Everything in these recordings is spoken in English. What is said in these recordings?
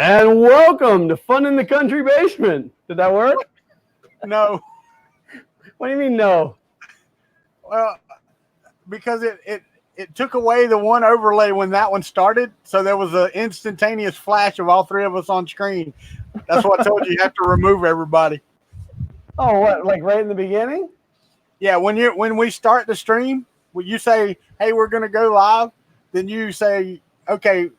And welcome to Fun in the Country Basement. Did that work? No. What do you mean no? Well, because it took away the one overlay when that one started, so there was an instantaneous flash of all three of us on screen. That's what I told you. You have to remove everybody. Oh, what? Like right in the beginning? Yeah, when we start the stream, when you say, "Hey, we're going to go live," then you say, "Okay."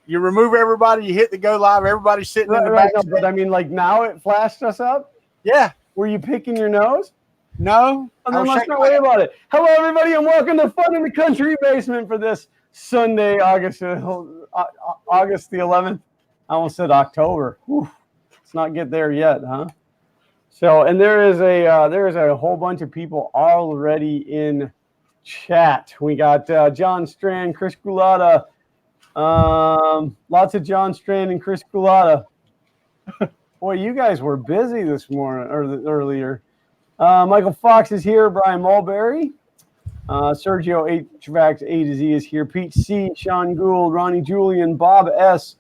You remove everybody. You hit the go live. Everybody's sitting in the back. No, but I mean, like now it flashed us up. Yeah. Were you picking your nose? No. Oh, then let's not worry about it. Hello, everybody, and welcome to Fun in the Country Basement for this Sunday, August the 11th. I almost said October. Whew. Let's not get there yet, huh? So, and there is a whole bunch of people already in chat. We got John Strand, Chris Gulata, lots of John Strand and Chris Gulata. Boy, you guys were busy this morning or earlier. Michael Fox is here. Brian Mulberry. Sergio HVAC A to Z is here. Pete C. Sean Gould. Ronnie Julian. Bob S.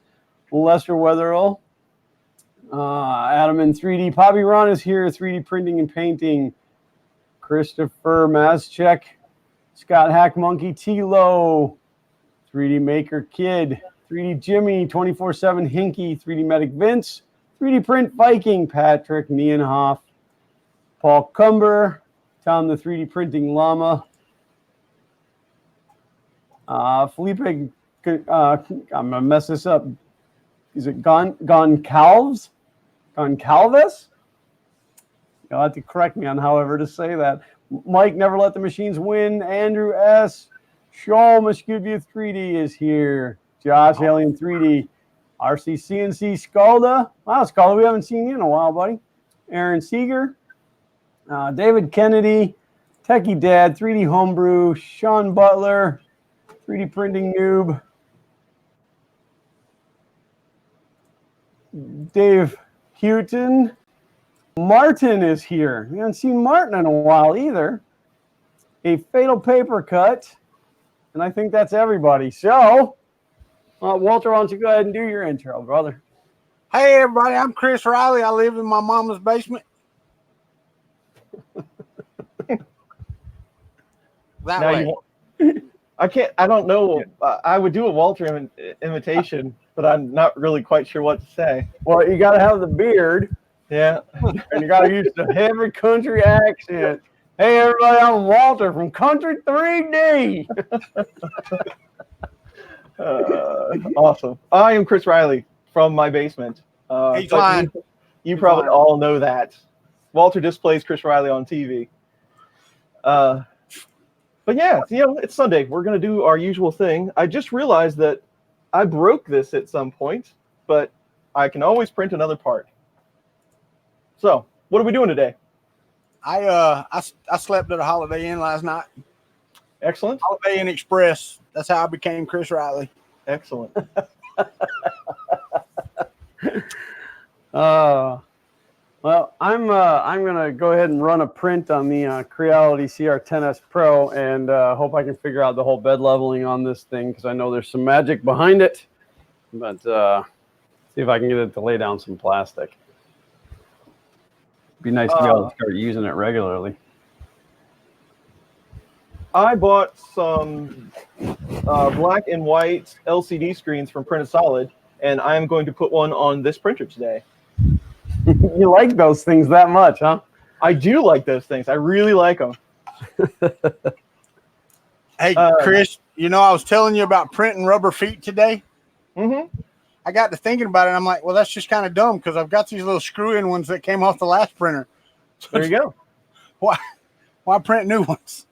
Lester Wetherell. Adam in 3D. Bobby Ron is here. 3D printing and painting. Christopher Mazchek. Scott Hack Monkey. T-Lo. 3D Maker Kid. 3D Jimmy. 24/7 Hinky. 3D Medic Vince. 3D Print Viking. Patrick Nienhoff. Paul Cumber, Tom the 3D Printing Llama, Felipe, I'm going to mess this up. Is it Goncalves? Goncalves? You'll have to correct me on however to say that. Mike, Never Let the Machines Win. Andrew S. Shoal, Muscovia 3D is here. Josh, Alien 3D. RCCNC Scalda. Wow, Scalda, we haven't seen you in a while, buddy. Aaron Seeger. David Kennedy, Techie Dad, 3D Homebrew, Sean Butler, 3D Printing Noob, Dave Houghton. Martin is here. We haven't seen Martin in a while either. A Fatal Paper Cut, and I think that's everybody. So, Walter, why don't you go ahead and do your intro, brother? Hey, everybody. I'm Chris Riley. I live in my mama's basement. That way. I don't know. I would do a Walter imitation, but I'm not really quite sure what to say. Well, you got to have the beard. Yeah. And you got to use the heavy country accent. Hey, everybody, I'm Walter from Kuntry 3D. Awesome. I am Chris Riley from my basement. He's lying. You probably all know that. Walter displays Chris Riley on TV. But yeah, it's Sunday. We're going to do our usual thing. I just realized that I broke this at some point, but I can always print another part. So, what are we doing today? I slept at a Holiday Inn last night. Excellent. Holiday Inn Express. That's how I became Chris Riley. Excellent. Well, I'm gonna go ahead and run a print on the Creality CR10S Pro, and hope I can figure out the whole bed leveling on this thing because I know there's some magic behind it. But see if I can get it to lay down some plastic. Be nice to be able to start using it regularly. I bought some black and white LCD screens from Printed Solid, and I am going to put one on this printer today. You like those things that much, huh? I do like those things. I really like them. Hey, Chris, I was telling you about printing rubber feet today. Mm-hmm. I got to thinking about it, and I'm like, well, that's just kind of dumb because I've got these little screw-in ones that came off the last printer. There you go. Why print new ones?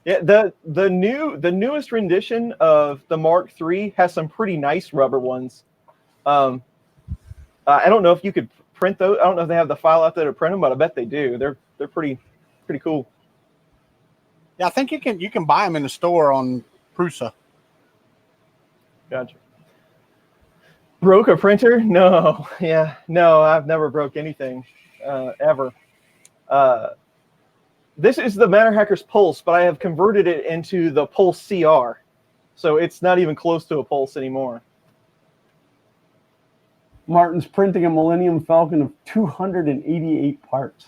Yeah, the newest rendition of the Mark III has some pretty nice rubber ones. I don't know if you could print those. I don't know if they have the file out there to print them, but I bet they do. They're pretty cool. Yeah, I think you can buy them in the store on Prusa. Gotcha. Broke a printer? No. Yeah, no. I've never broke anything ever. This is the Matter Hackers Pulse, but I have converted it into the Pulse CR, so it's not even close to a Pulse anymore. Martin's printing a Millennium Falcon of 288 parts.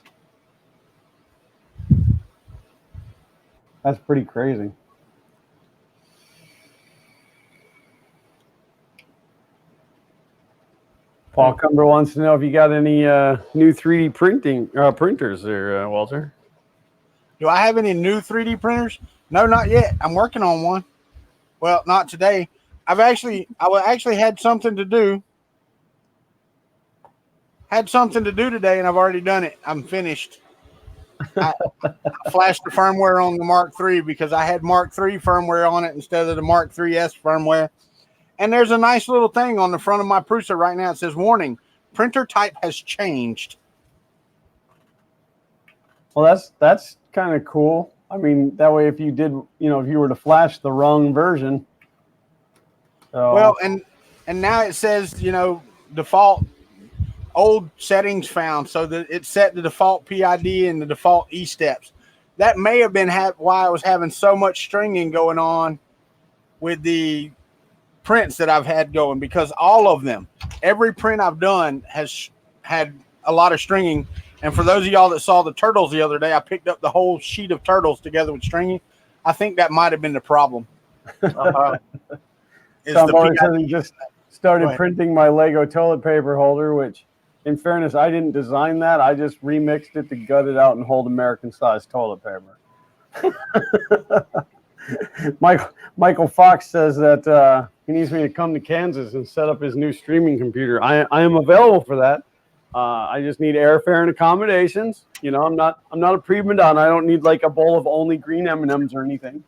That's pretty crazy. Paul Cumber wants to know if you got any new 3D printing printers there, Walter. Do I have any new 3D printers? No, not yet. I'm working on one. Well, not today. I actually had something to do. Had something to do today, and I've already done it. I'm finished. I flashed the firmware on the Mark III because I had Mark III firmware on it instead of the Mark III's firmware. And there's a nice little thing on the front of my Prusa right now. It says, warning, printer type has changed. Well, that's kind of cool. I mean, that way if you did, if you were to flash the wrong version. So. Well, and now it says, default old settings found. So that it's set the default PID and the default E-steps. That may have been why I was having so much stringing going on with the prints that I've had going, because all of them, every print I've done has had a lot of stringing. And for those of y'all that saw the turtles the other day, I picked up the whole sheet of turtles together with stringing. I think that might have been the problem. Tom says he just started printing my Lego toilet paper holder, which, in fairness, I didn't design that. I just remixed it to gut it out and hold American-sized toilet paper. Michael Fox says that he needs me to come to Kansas and set up his new streaming computer. I am available for that. I just need airfare and accommodations. I'm not a prima donna. I don't need like a bowl of only green M&Ms or anything.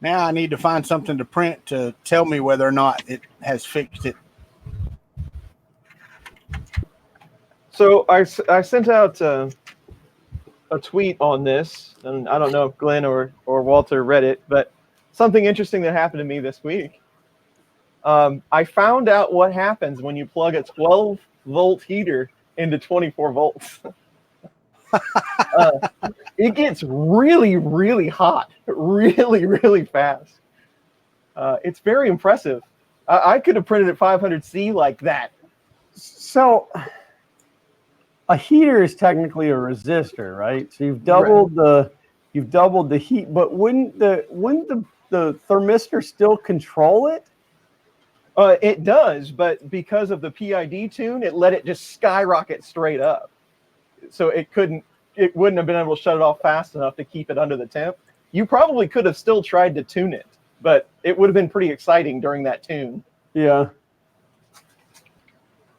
Now I need to find something to print to tell me whether or not it has fixed it. So I sent out a tweet on this, and I don't know if Glenn or Walter read it, but something interesting that happened to me this week. I found out what happens when you plug a 12-volt heater into 24 volts. It gets really, really hot, really, really fast. It's very impressive. I could have printed at 500C like that. So a heater is technically a resistor, right? So you've doubled the heat, but wouldn't the thermistor still control it? It does, but because of the PID tune, it let it just skyrocket straight up. So it wouldn't have been able to shut it off fast enough to keep it under the temp. You probably could have still tried to tune it, but it would have been pretty exciting during that tune. Yeah.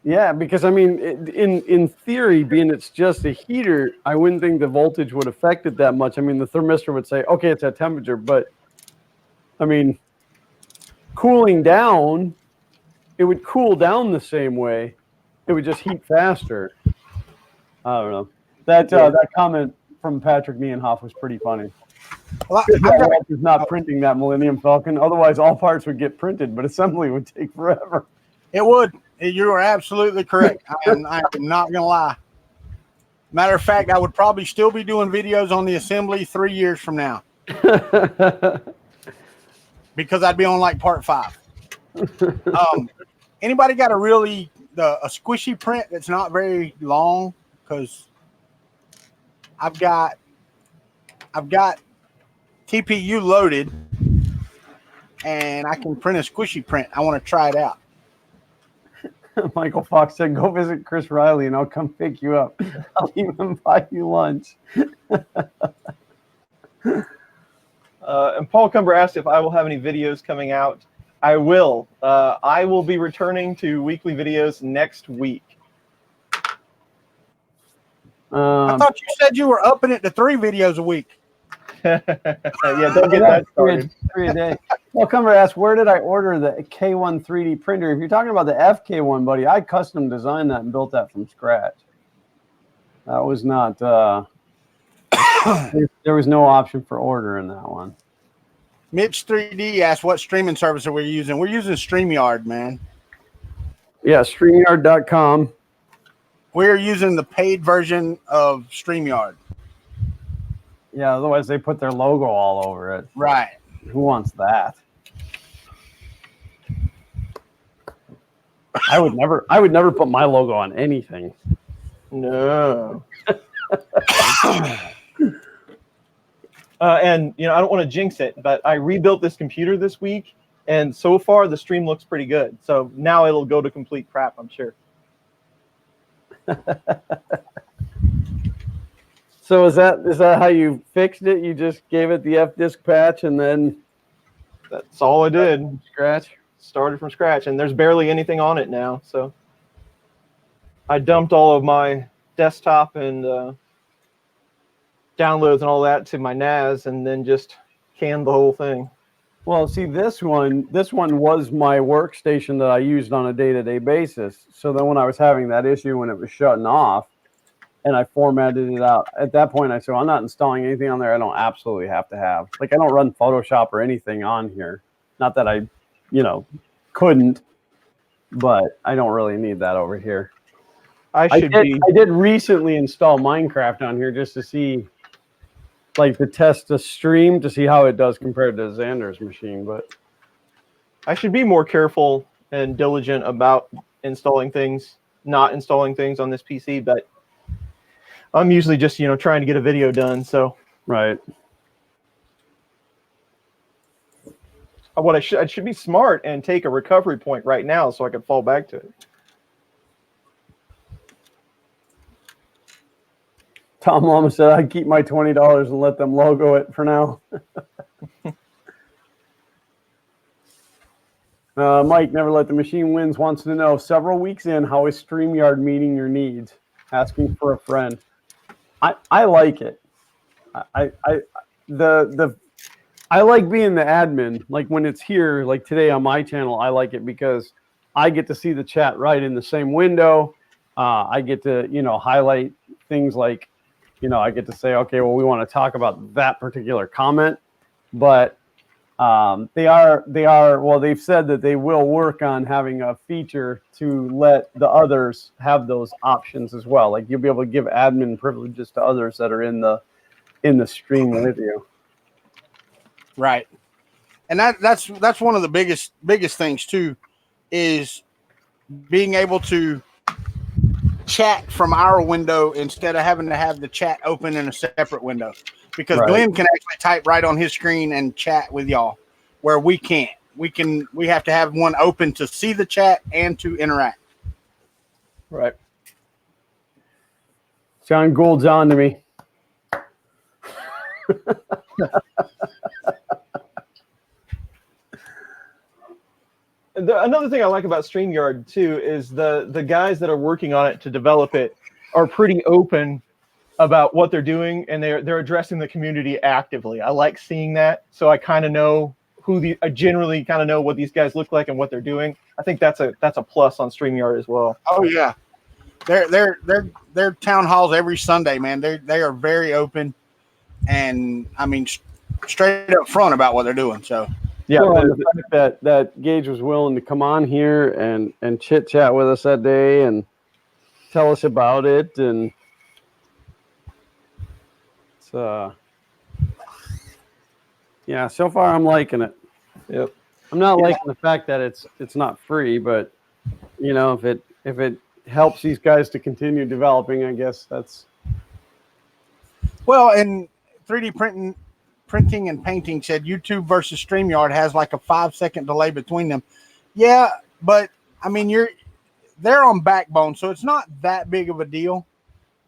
Yeah, because I mean, in theory, being it's just a heater, I wouldn't think the voltage would affect it that much. I mean, the thermistor would say, okay, it's at temperature, but I mean, cooling down, it would cool down the same way. It would just heat faster. I don't know. That comment from Patrick Nienhoff was pretty funny. Well, Walter's not printing that Millennium Falcon. Otherwise, all parts would get printed, but assembly would take forever. It would. You are absolutely correct. I'm not going to lie. Matter of fact, I would probably still be doing videos on the assembly 3 years from now. Because I'd be on like part 5. Anybody got a squishy print that's not very long? Because I've got TPU loaded, and I can print a squishy print. I want to try it out. Michael Fox said, "Go visit Chris Riley, and I'll come pick you up. I'll even buy you lunch." And Paul Cumber asked if I will have any videos coming out. I will. I will be returning to weekly videos next week. I thought you said you were upping it to 3 videos a week. Yeah, don't get that started. 3 a day. Paul Cumber asked, where did I order the K1 3D printer? If you're talking about the FK1, buddy, I custom designed that and built that from scratch. That was not, there was no option for ordering that one. Mitch 3D asked, what streaming service are we using? We're using StreamYard, man. Yeah, StreamYard.com. We're using the paid version of StreamYard. Yeah, otherwise they put their logo all over it. Right. Who wants that? I would never put my logo on anything. No. And I don't want to jinx it, but I rebuilt this computer this week, and so far the stream looks pretty good. So now it'll go to complete crap, I'm sure. So is that how you fixed it? You just gave it the F-disk patch and then that's all I did. Scratch? Started from scratch, and there's barely anything on it now. So I dumped all of my desktop and downloads and all that to my NAS, and then just canned the whole thing. Well, see, this one was my workstation that I used on a day-to-day basis. So then when I was having that issue when it was shutting off, and I formatted it out, at that point I said, I'm not installing anything on there I don't absolutely have to have. Like, I don't run Photoshop or anything on here. Not that I, couldn't, but I don't really need that over here. I did recently install Minecraft on here just to see, like, to test the stream to see how it does compared to Xander's machine. But I should be more careful and diligent about not installing things on this PC, but I'm usually just, trying to get a video done. So right. What I should be smart and take a recovery point right now so I can fall back to it. Tom Lama said I'd keep my $20 and let them logo it for now. Mike, never let the machine wins, wants to know, several weeks in, how is StreamYard meeting your needs? Asking for a friend. I like it. I like being the admin. Like when it's here, like today on my channel, I like it because I get to see the chat right in the same window. I get to, highlight things like, I get to say, okay, well, we want to talk about that particular comment, but they've said that they will work on having a feature to let the others have those options as well. Like you'll be able to give admin privileges to others that are in the stream with you. Right. And that's one of the biggest things too, is being able to chat from our window instead of having to have the chat open in a separate window, because right. Glenn can actually type right on his screen and chat with y'all, where we can't. We have to have one open to see the chat and to interact. Right. John Gould's on to me. Another thing I like about StreamYard too is the guys that are working on it to develop it are pretty open about what they're doing, and they're addressing the community actively. I like seeing that, so I kind of know I generally kind of know what these guys look like and what they're doing. I think that's a plus on StreamYard as well. Oh yeah, they're town halls every Sunday, man. They are very open, and I mean straight up front about what they're doing. So. Yeah, well, the fact that Gage was willing to come on here and chit chat with us that day and tell us about it, and it's yeah, so far I'm liking it. Yep. I'm not liking the fact that it's not free, but if it helps these guys to continue developing, I guess that's well. And 3D printing and painting said YouTube versus StreamYard has like a 5-second delay between them. Yeah, but I mean they're on backbone, so it's not that big of a deal.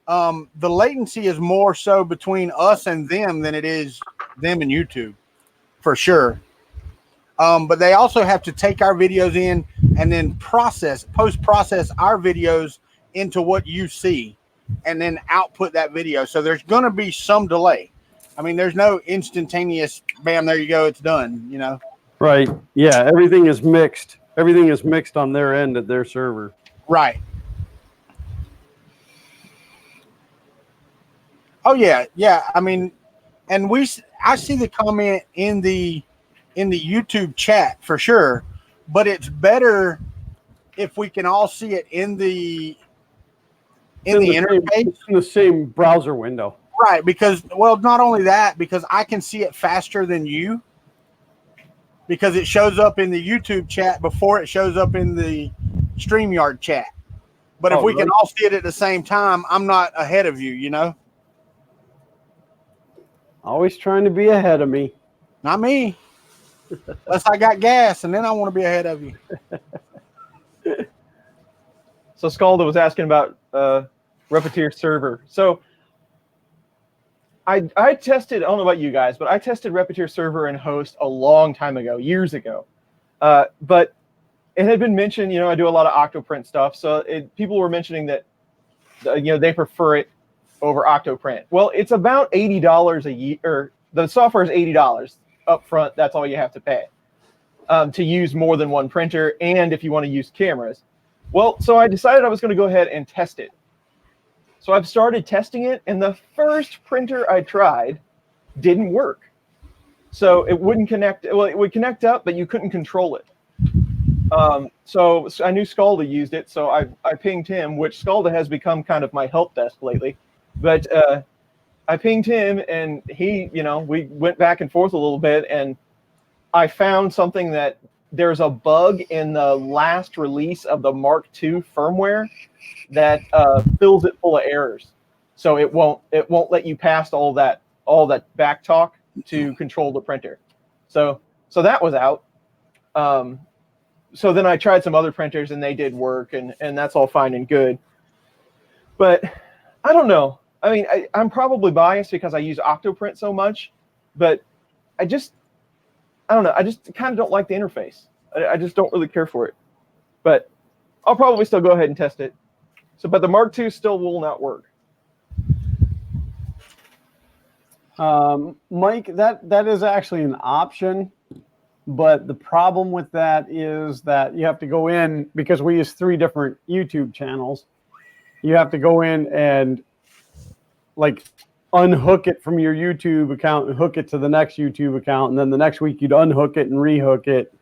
The latency is more so between us and them than it is them and YouTube, for sure. But they also have to take our videos in and then post-process our videos into what you see and then output that video. So there's going to be some delay. I mean, there's no instantaneous, bam, there you go, it's done, Right. Yeah, everything is mixed. Everything is mixed on their end at their server. Right. Oh, yeah. Yeah, I mean, and I see the comment in the YouTube chat for sure, but it's better if we can all see it in the interface. In the same browser window. Right, because, well, not only that, because I can see it faster than you, because it shows up in the YouTube chat before it shows up in the StreamYard chat. But if Oh, we can really? all see it at the same time, I'm not ahead of you, you know? Always trying to be ahead of me. Not me. Unless I got gas, and then I want to be ahead of you. So Scalda was asking about Repetier server. So I tested, I don't know about you guys, but I tested Repetier server and host a long time ago, years ago. But it had been mentioned, I do a lot of Octoprint stuff. So people were mentioning that, they prefer it over Octoprint. Well, it's about $80 a year, or the software is $80 up front. That's all you have to pay to use more than one printer, and if you want to use cameras. Well, so I decided I was going to go ahead and test it. So I've started testing it, and the first printer I tried didn't work. So it wouldn't connect. Well, it would connect up, but you couldn't control it. So I knew Scalda used it, so I pinged him, which Scalda has become kind of my help desk lately. But I pinged him, and he, we went back and forth a little bit, and I found something that there's a bug in the last release of the Mark II firmware that fills it full of errors. So it won't let you past all that back talk to control the printer. So that was out. So then I tried some other printers, and they did work, and that's all fine and good. But I don't know. I mean, I'm probably biased because I use Octoprint so much, but I don't know. I just kind of don't like the interface. I just don't really care for it. But I'll probably still go ahead and test it. But the Mark II still will not work. Mike, that is actually an option. But the problem with that is that you have to go in, because we use 3 different YouTube channels. You have to go in and unhook it from your YouTube account and hook it to the next YouTube account. And then the next week you'd unhook it and rehook it.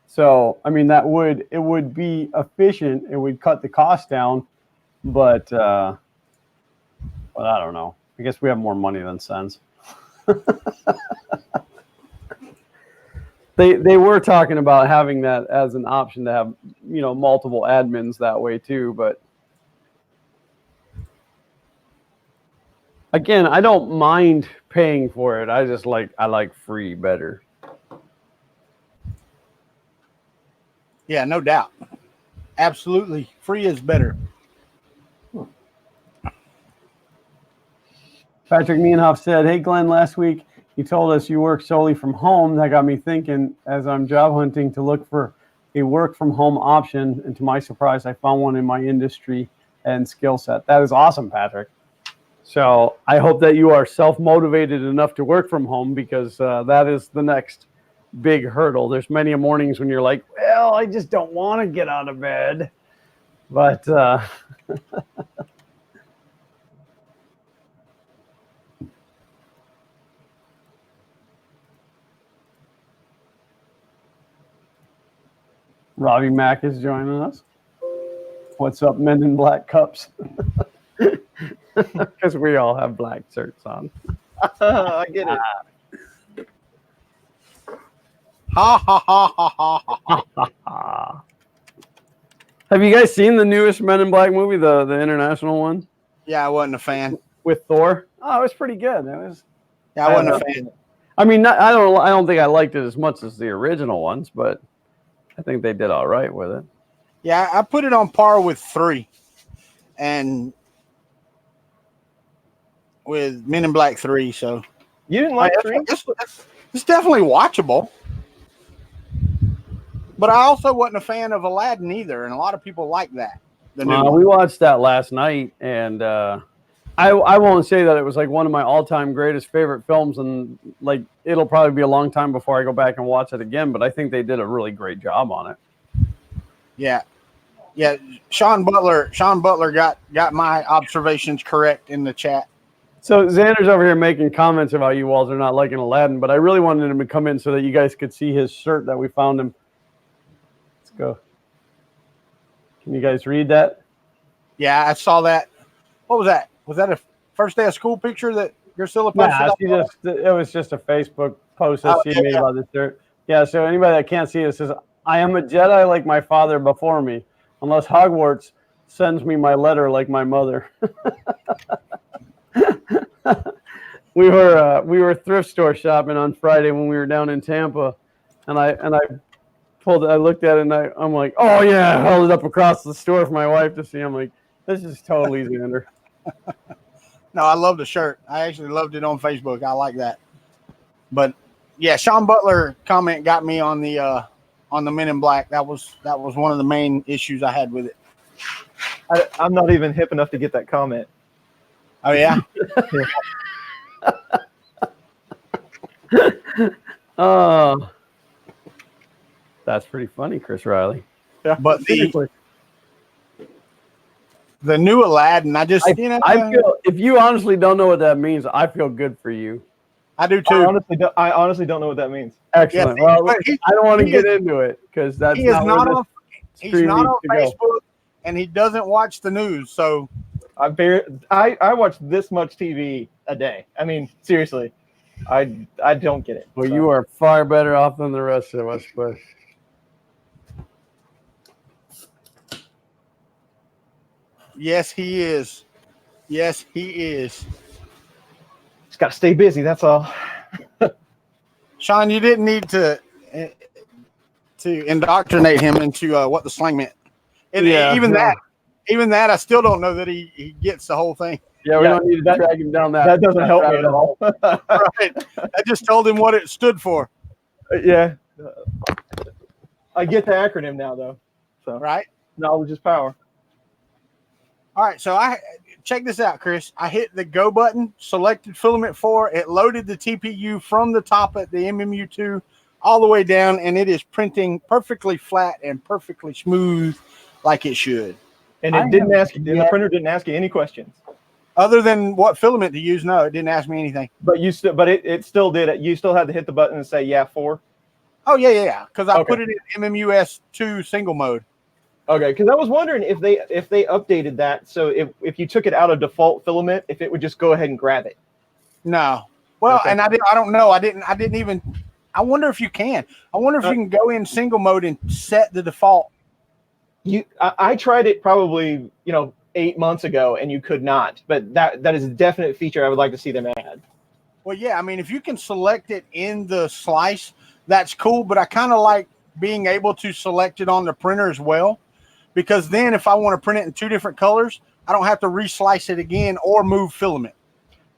So, I mean, it would be efficient. It would cut the cost down, but I don't know. I guess we have more money than sense. They were talking about having that as an option to have, multiple admins that way too. But again, I don't mind paying for it. I like free better. Yeah, no doubt. Absolutely. Free is better. Patrick Nienhoff said, "Hey, Glenn, last week you told us you work solely from home. That got me thinking as I'm job hunting to look for a work from home option. And to my surprise, I found one in my industry and skill set." That is awesome, Patrick. So I hope that you are self-motivated enough to work from home, because that is the next big hurdle. There's many mornings when you're like, well, I just don't want to get out of bed. But Robbie Mack is joining us. What's up, Men in Black Cups? Because we all have black shirts on. I get it. Ha ha ha ha ha ha. Have you guys seen the newest Men in Black movie, the international one Yeah, I wasn't a fan. with Thor? Oh, it was pretty good. It was. Yeah, I wasn't a fan. I mean, I don't think I liked it as much as the original ones, but I think they did all right with it. Yeah, I put it on par with 3, and with Men in Black 3. So You didn't like 3? It's definitely watchable. But I also wasn't a fan of Aladdin either, and a lot of people like that. The new one. We watched that last night, and I won't say that it was like one of my all-time greatest favorite films, and like it'll probably be a long time before I go back and watch it again. But I think they did a really great job on it. Yeah. Sean Butler got my observations correct in the chat. So Xander's over here making comments about you, Walter, not liking Aladdin, but I really wanted him to come in so that you guys could see his shirt that we found him. Let's go. Can you guys read that? Yeah, I saw that. What was that? Was that a first day of school picture that Priscilla posted? Nah, it was just a Facebook post that she made about this shirt. Yeah, so anybody that can't see it says, "I am a Jedi like my father before me. unless Hogwarts sends me my letter like my mother. We were thrift store shopping on Friday when we were down in Tampa, and I looked at it and I'm like, oh yeah, I held it up across the store for my wife to see. I'm like, this is totally Xander. No, I love the shirt. I actually loved it on Facebook. I like that. But yeah, Sean Butler comment got me on the Men in Black. That was one of the main issues I had with it. I'm not even hip enough to get that comment. Oh yeah. Oh, that's pretty funny, Chris Riley. Yeah, but Seriously. the new Aladdin, I feel, if you honestly don't know what that means, I feel good for you. I do too. I honestly don't know what that means. Excellent. Yeah, well, I don't want to get into it because that's he's not on go. Facebook and he doesn't watch the news. So I watch this much TV a day. I mean, seriously, I don't get it. Well, you are far better off than the rest of us, but yes, he is. Yes, he is. Just got to stay busy. That's all. Sean, you didn't need to indoctrinate him into what the slang meant. And even that, I still don't know that he gets the whole thing. Yeah, we don't need to drag him down that. That doesn't help me at all. Right. I just told him what it stood for. Yeah. I get the acronym now, though. So Right. knowledge is power. All right, so check this out, Chris. I hit the go button, selected filament 4. It loaded the TPU from the top at the MMU2 all the way down, and it is printing perfectly flat and perfectly smooth like it should. And it didn't ask you. The printer didn't ask you any questions. Other than what filament to use, no, it didn't ask me anything. But it still did it. You still had to hit the button and say, yeah, 4. Oh, yeah. Because I put it in MMUS2 single mode. Okay, because I was wondering if they updated that, so if you took it out of default filament, if it would just go ahead and grab it. No. Well, and I don't know. I didn't even. I wonder if you can. I wonder if you can go in single mode and set the default. I tried it probably 8 months ago, and you could not. But that is a definite feature I would like to see them add. Well, yeah. I mean, if you can select it in the slice, that's cool. But I kind of like being able to select it on the printer as well. Because then if I want to print it in 2 different colors, I don't have to reslice it again or move filament.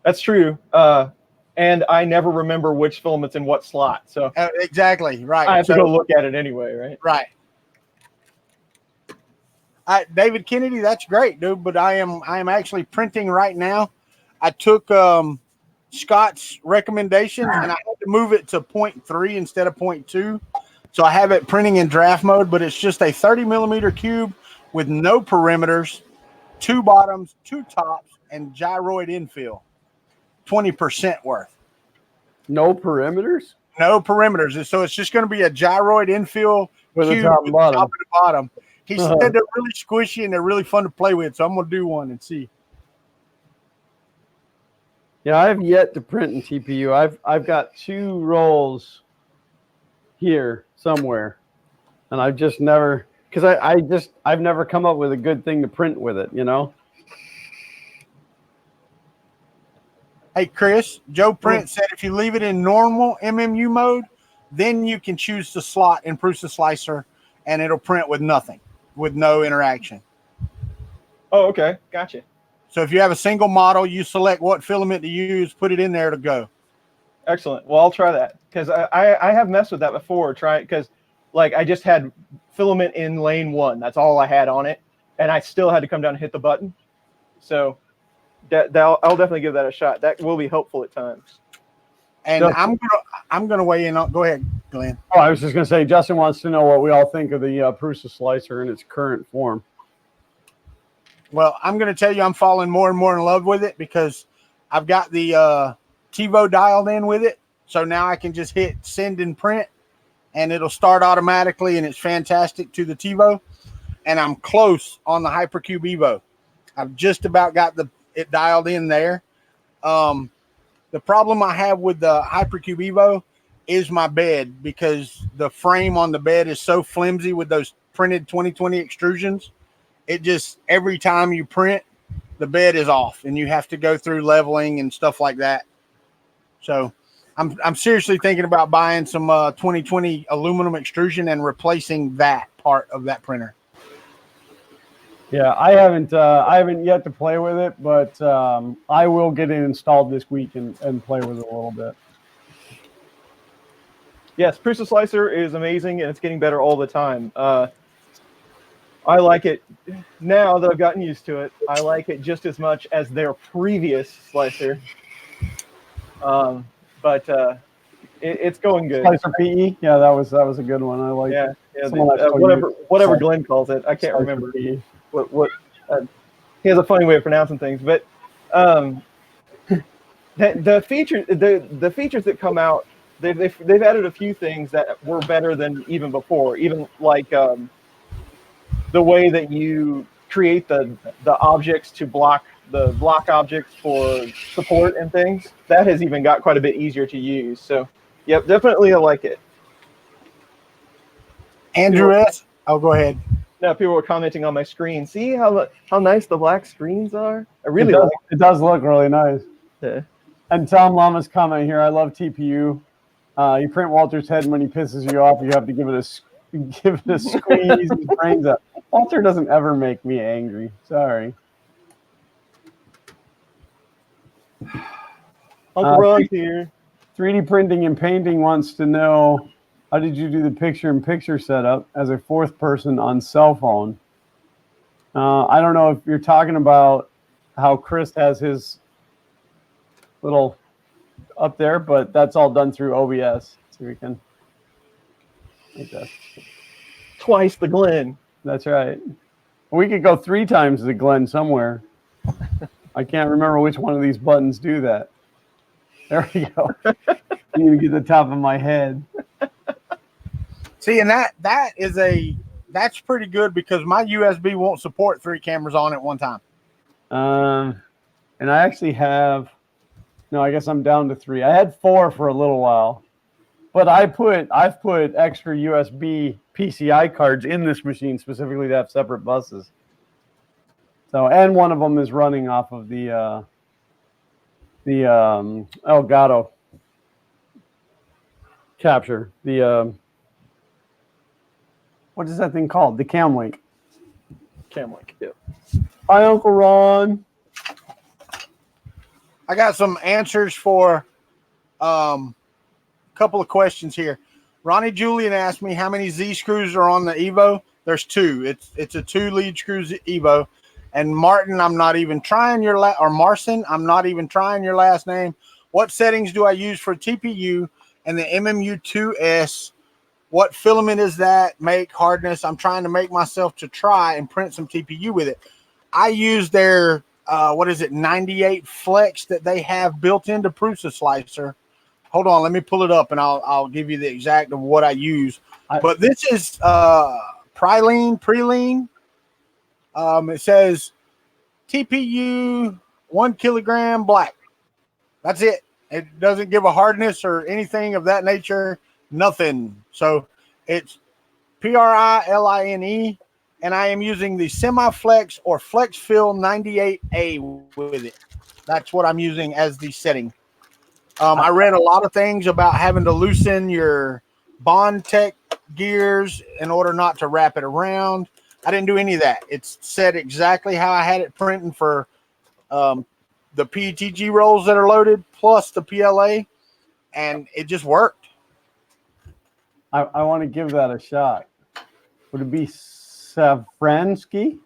That's true. And I never remember which filament's in what slot. So exactly, right. I have to go look at it anyway, right? Right. David Kennedy, that's great, dude. But I am actually printing right now. I took Scott's recommendation and I had to move it to 0.3 instead of 0.2. So I have it printing in draft mode, but it's just a 30 millimeter cube with no perimeters, 2 bottoms, 2 tops, and gyroid infill, 20% worth. No perimeters? No perimeters. So it's just going to be a gyroid infill with cube the top and bottom. Top and the bottom. He said they're really squishy and they're really fun to play with. So I'm going to do one and see. Yeah, I have yet to print in TPU. I've got 2 rolls here somewhere, and I've just never, because I've never come up with a good thing to print with it, Hey Chris, Joe Print said if you leave it in normal MMU mode, then you can choose the slot in Prusa Slicer and it'll print with nothing, with no interaction. Oh, okay, gotcha. So if you have a single model, you select what filament to use, put it in there to go. Excellent. Well, I'll try that because I have messed with that before. Because I just had filament in lane 1. That's all I had on it, and I still had to come down and hit the button. So I'll definitely give that a shot. That will be helpful at times. And I'm gonna weigh in on. Go ahead, Glenn. Oh, I was just gonna say Justin wants to know what we all think of the Prusa Slicer in its current form. Well, I'm gonna tell you, I'm falling more and more in love with it because I've got the TiVo dialed in with it. So now I can just hit send and print and it'll start automatically and it's fantastic to the TiVo. And I'm close on the Hypercube Evo. I've just about got it dialed in there. The problem I have with the Hypercube Evo is my bed, because the frame on the bed is so flimsy with those printed 2020 extrusions. It just, every time you print, the bed is off and you have to go through leveling and stuff like that. So I'm seriously thinking about buying some 2020 aluminum extrusion and replacing that part of that printer. Yeah, I haven't yet to play with it, but I will get it installed this week and play with it a little bit. Yes, Prusa Slicer is amazing, and it's getting better all the time. I like it now that I've gotten used to it. I like it just as much as their previous slicer. But it's going good. Slicer PE, yeah, that was a good one. I like. Yeah, whatever Glenn calls it. I can't Slicer remember PE. what. He has a funny way of pronouncing things, but the features that come out, they've added a few things that were better than even before. Even like the way that you create the objects to block the block objects for support and things, that has even got quite a bit easier to use. So, yep, definitely I like it. Andrew S. Oh, go ahead. Now people were commenting on my screen. See how nice the black screens are? I really like it. It does look really nice. Yeah. And Tom Lama's comment here, I love TPU. You print Walter's head, and when he pisses you off, you have to give it a squeeze. His brains up. Walter doesn't ever make me angry. Sorry. Uncle Ron's here. 3D Printing and Painting wants to know, how did you do the picture-in-picture setup as a fourth person on cell phone? I don't know if you're talking about how Chris has his little up there, but that's all done through OBS. So we can like that. Twice the Glenn. That's right. We could go 3 times the Glenn somewhere. I can't remember which one of these buttons do that. There we go. I need to get the top of my head. See, and that's pretty good, because my USB won't support 3 cameras on at one time. And I actually have, no, I guess I'm down to 3. I had 4 for a little while, but I've put extra USB PCI cards in this machine specifically to have separate buses. So, and one of them is running off of the Elgato capture. What is that thing called? The Camlink. Camlink, yep. Hi, Uncle Ron. I got some answers for a couple of questions here. Ronnie Julian asked me how many Z screws are on the Evo. There's 2. It's a 2 lead screws Evo. And Martin, I'm not even trying your or Marcin, I'm not even trying your last name. What settings do I use for TPU and the MMU2S? What filament is that? Make, hardness? I'm trying to make myself to try and print some TPU with it. I use their 98 Flex that they have built into Prusa Slicer. Hold on, let me pull it up and I'll give you the exact of what I use. But this is Preline. It says TPU 1 kilogram black. That's it. It doesn't give a hardness or anything of that nature. Nothing. So it's Priline, and I am using the Semi-Flex or Flex Fill 98A with it. That's what I'm using as the setting. I read a lot of things about having to loosen your Bond Tech gears in order not to wrap it around. I didn't do any of that. It's set exactly how I had it printing for the PETG rolls that are loaded plus the PLA, and it just worked. I want to give that a shot. Would it be Safransky?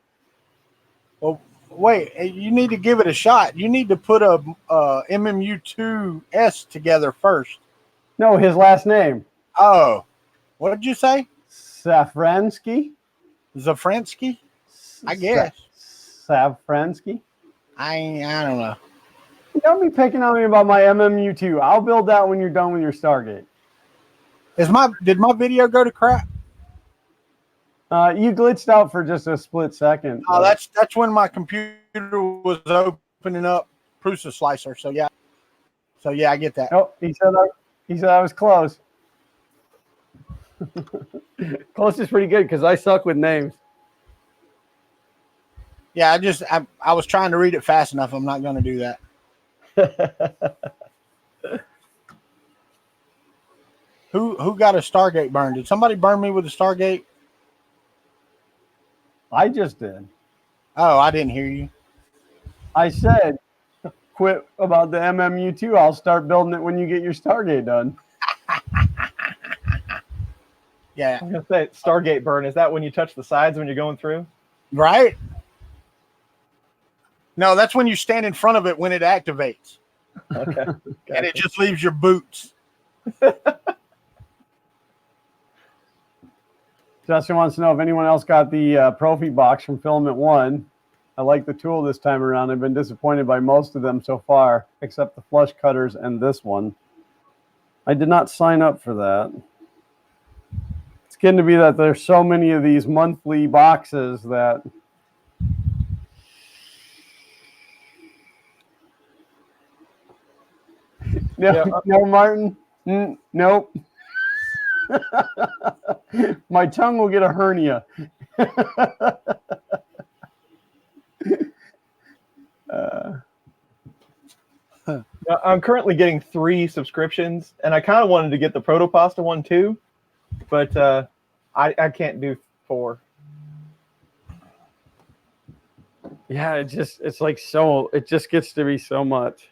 Well, wait, you need to give it a shot. You need to put a MMU2S together first. No, his last name. Oh, what did you say? Safransky? Zafransky? I guess. Safransky? I don't know. Don't be picking on me about my MMU2. I'll build that when you're done with your Stargate. Did my video go to crap? You glitched out for just a split second. Oh, that's when my computer was opening up Prusa Slicer. So yeah, I get that. Oh, he said I was close. Close is pretty good because I suck with names. Yeah, I was trying to read it fast enough. I'm not going to do that. Who got a Stargate burn? Did somebody burn me with a Stargate? I just did. Oh, I didn't hear you. I said, quit about the MMU2. I'll start building it when you get your Stargate done. Yeah. I was gonna say Stargate burn. Is that when you touch the sides when you're going through? Right? No, that's when you stand in front of it when it activates. Okay. And it just leaves your boots. Justin wants to know if anyone else got the Profi box from Filament 1. I like the tool this time around. I've been disappointed by most of them so far, except the flush cutters and this one. I did not sign up for that. It's getting to be that there's so many of these monthly boxes that... No, Yeah. no, Martin. Nope. My tongue will get a hernia. I'm currently getting 3 subscriptions, and I kind of wanted to get the Protopasta one too, but I can't do 4. Yeah, it just gets to be so much.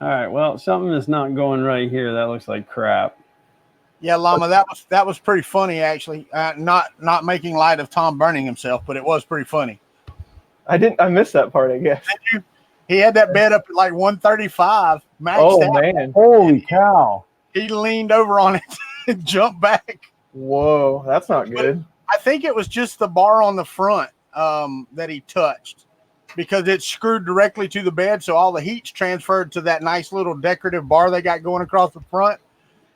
All right, well, something is not going right here. That looks like crap. Yeah, Llama, that was pretty funny actually. Not making light of Tom burning himself, but it was pretty funny. I missed that part, I guess. Did you? He had that bed up at like 135 maxed Oh out. man. Holy cow. He leaned over on it and jumped back. Whoa, that's not good. I think it was just the bar on the front that he touched, because it's screwed directly to the bed, so all the heat's transferred to that nice little decorative bar they got going across the front.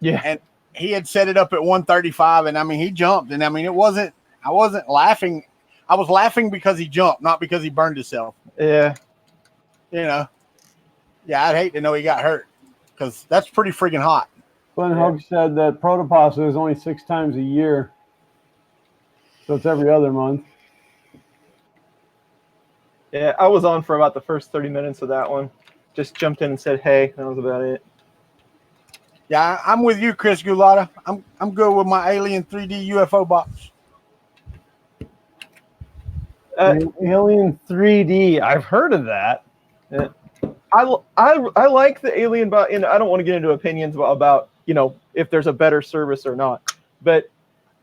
Yeah. And he had set it up at 135, and I mean, he jumped, and I mean, I wasn't laughing. I was laughing because he jumped, not because he burned himself. Yeah. You know, yeah, I'd hate to know he got hurt, because that's pretty freaking hot. Glenn Hogue said that Protopasta is only 6 times a year, so it's every other month. Yeah, I was on for about the first 30 minutes of that one. Just jumped in and said, hey, that was about it. Yeah, I'm with you, Chris Gulata. I'm good with my Alien 3D UFO box. Alien 3D. I've heard of that. Yeah. I like the Alien box, and I don't want to get into opinions about if there's a better service or not, but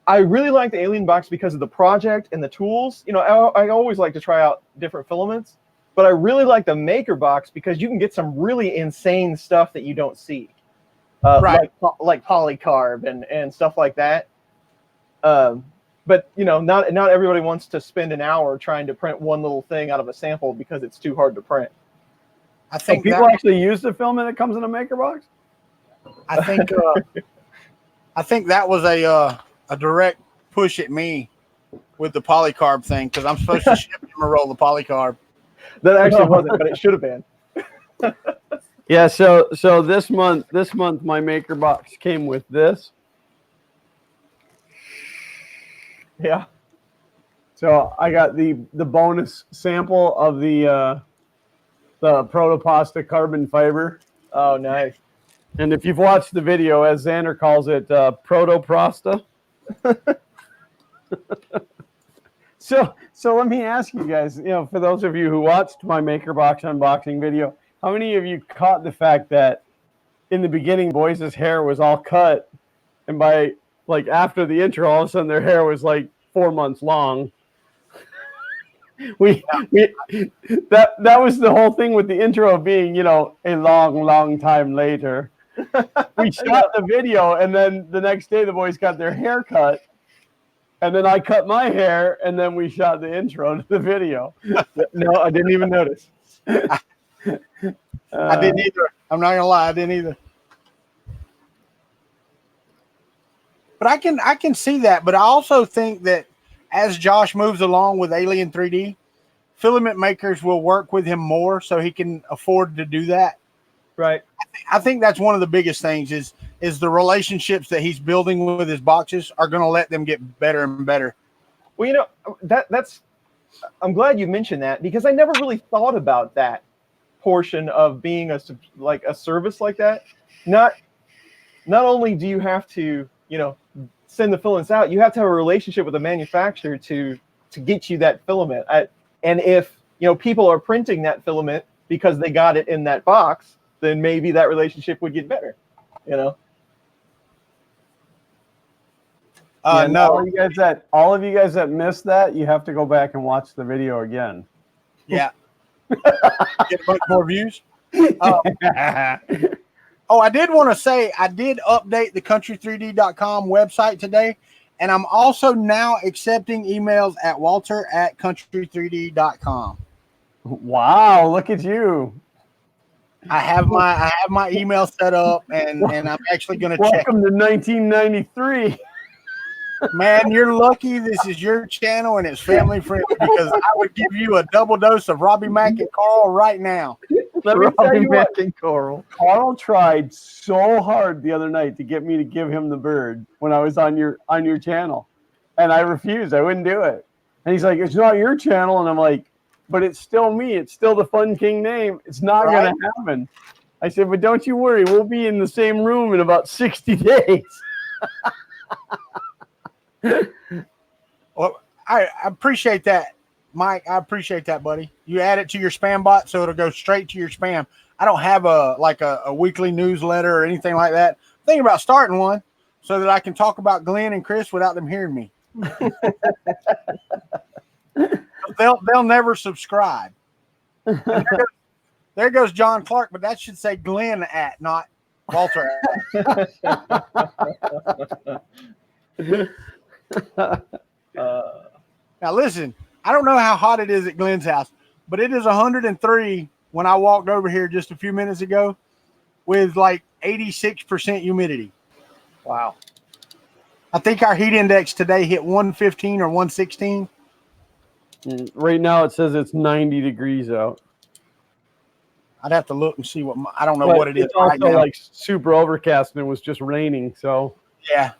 I really like the Alien box because of the project and the tools. I always like to try out different filaments, but I really like the Maker box because you can get some really insane stuff that you don't see, Right. like polycarb and stuff like that. But not everybody wants to spend an hour trying to print one little thing out of a sample because it's too hard to print. I think people actually use the filament that comes in a Maker box. I think that was a direct push at me with the polycarb thing, because I'm supposed to ship him a roll of polycarb. That actually wasn't, but it should have been. Yeah, so this month my Maker box came with this. Yeah. So I got the bonus sample of the Protopasta carbon fiber. Oh, nice. And if you've watched the video, as Xander calls it, Protoprasta. So let me ask you guys, for those of you who watched my Maker box unboxing video, how many of you caught the fact that in the beginning, boys' hair was all cut, and by after the intro, all of a sudden their hair was 4 months long? That was the whole thing with the intro being, a long time later. We shot the video, and then the next day the boys got their hair cut, and then I cut my hair, and then we shot the intro to the video. No, I didn't even notice. I didn't either. I'm not gonna lie, I didn't either. But I can see that. But I also think that as Josh moves along with Alien 3D, filament makers will work with him more so he can afford to do that. Right. I think that's one of the biggest things is the relationships that he's building with his boxes are going to let them get better and better. Well, you know, that's I'm glad you mentioned that, because I never really thought about that portion of being a service like that. Not only do you have to, you know, send the filaments out, you have to have a relationship with the manufacturer to get you that filament. And if, you know, people are printing that filament because they got it in that box, then maybe that relationship would get better, you know? No, all of you guys that missed that, you have to go back and watch the video again. yeah, get a bunch more views. Oh, I did want to say I did update the Kuntry3D.com website today, and I'm also now accepting emails at Walter@Kuntry3D.com. Wow, look at you! I have my email set up, and I'm actually going to check. Welcome to 1993. Man, you're lucky this is your channel and it's family friendly, because I would give you a double dose of Robbie Mack and Carl right now. Let me tell you what, Coral. Carl tried so hard the other night to get me to give him the bird when I was on your channel, and I refused. I wouldn't do it. And he's like, "It's not your channel," and I'm like, "But it's still me. It's still the Fun King name. It's not going to happen." I said, "But don't you worry. We'll be in the same room in about 60 days." Well, I appreciate that, Mike. I appreciate that, buddy. You add it to your spam bot, so it'll go straight to your spam. I don't have a weekly newsletter or anything like that. I'm thinking about starting one so that I can talk about Glenn and Chris without them hearing me. They'll never subscribe. There goes John Clark, but that should say Glenn at, not Walter at. Now listen, I don't know how hot it is at Glenn's house, but it is 103 when I walked over here just a few minutes ago with like 86% humidity. Wow. I think our heat index today hit 115 or 116. Right now it says it's 90 degrees out. I'd have to look and see I don't know what it is it's also right now. like super overcast, and it was just raining. So Yeah.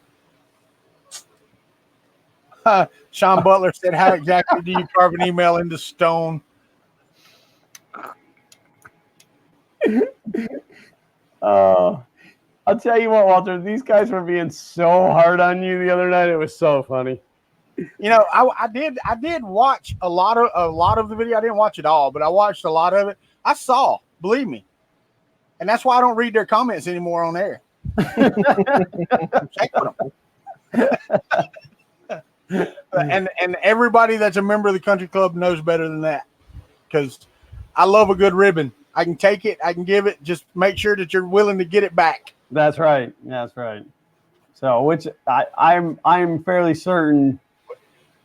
Sean Butler said, "How exactly do you carve an email into stone?" I'll tell you what, Walter, these guys were being so hard on you the other night. It was so funny. You know, I did watch a lot of the video. I didn't watch it all, but I watched a lot of it. I saw, believe me, and that's why I don't read their comments anymore on air. Check with them. And everybody that's a member of the country club knows better than that, because I love a good ribbon. I can take it, I can give it. Just make sure that you're willing to get it back. That's right. That's right. So, which I'm fairly certain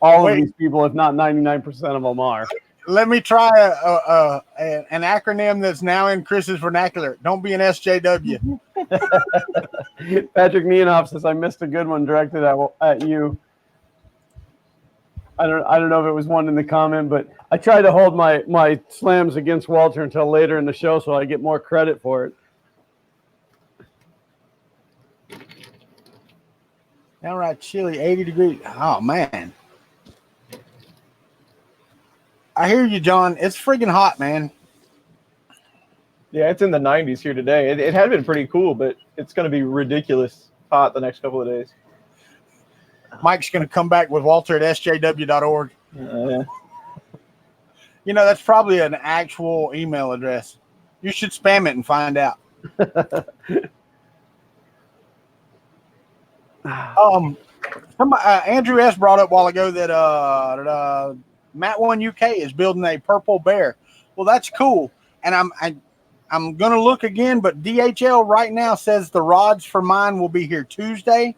all of these people, if not 99% of them, are. Let me try an acronym that's now in Chris's vernacular. Don't be an SJW. Patrick Nienoff says, "I missed a good one directed at you." I don't know if it was one in the comment, but I try to hold my slams against Walter until later in the show so I get more credit for it. Downright chilly, 80 degrees. Oh, man. I hear you, John. It's freaking hot, man. Yeah, it's in the 90s here today. It had been pretty cool, but it's going to be ridiculous hot the next couple of days. Mike's going to come back with Walter at sjw.org. Yeah. You know, that's probably an actual email address. You should spam it and find out. Andrew S. brought up a while ago that Matt One UK is building a purple bear. Well, that's cool, and I'm gonna look again, but DHL right now says the rods for mine will be here Tuesday,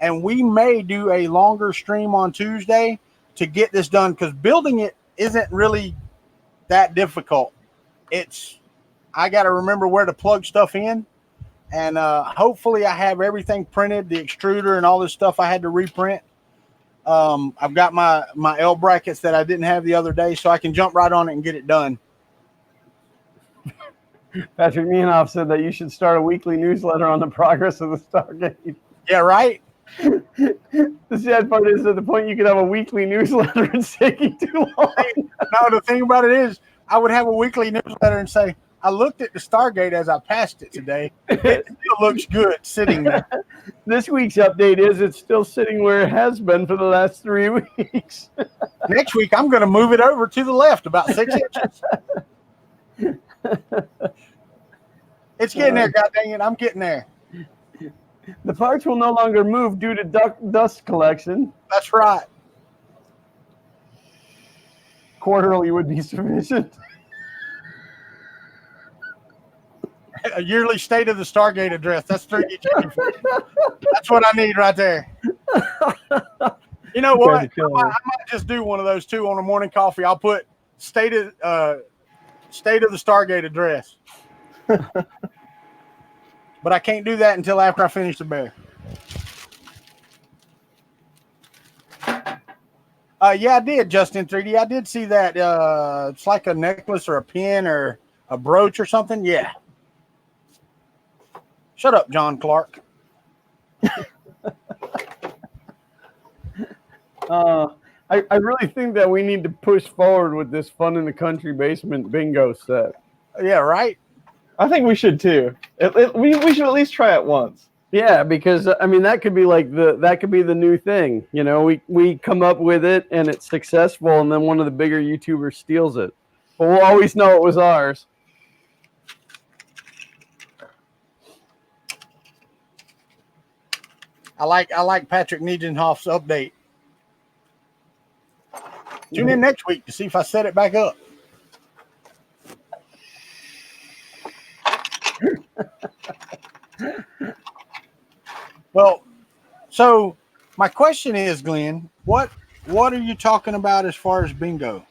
and we may do a longer stream on Tuesday to get this done, because building it isn't really that difficult. I got to remember where to plug stuff in. And hopefully I have everything printed, the extruder and all this stuff I had to reprint. I've got my L brackets that I didn't have the other day, so I can jump right on it and get it done. Patrick Meehoff said that you should start a weekly newsletter on the progress of the Stargate. Yeah, right. The sad part is, at the point you could have a weekly newsletter, it's taking too long. No, the thing about it is, I would have a weekly newsletter and say, I looked at the Stargate as I passed it today. It still looks good sitting there. This week's update is it's still sitting where it has been for the last 3 weeks. Next week, I'm going to move it over to the left about 6 inches. It's getting there, God dang it. I'm getting there. The parts will no longer move due to dust collection. That's right. Quarterly would be sufficient. A yearly state of the Stargate address. That's 3D chicken for you. That's what I need right there. You know what? I might just do one of those too on a morning coffee. I'll put state of the Stargate address. But I can't do that until after I finish the bear. Yeah, I did, Justin 3D. I did see that. It's like a necklace or a pin or a brooch or something. Yeah. Shut up, John Clark. I really think that we need to push forward with this Fun in the Country Basement bingo set. Yeah, right? I think we should too. We should at least try it once. Yeah, because I mean that could be like the new thing. You know, we come up with it and it's successful, and then one of the bigger YouTubers steals it, but we'll always know it was ours. I like Patrick Niedenhoff's update. Tune in next week to see if I set it back up. Well, so my question is, Glenn, what are you talking about as far as bingo?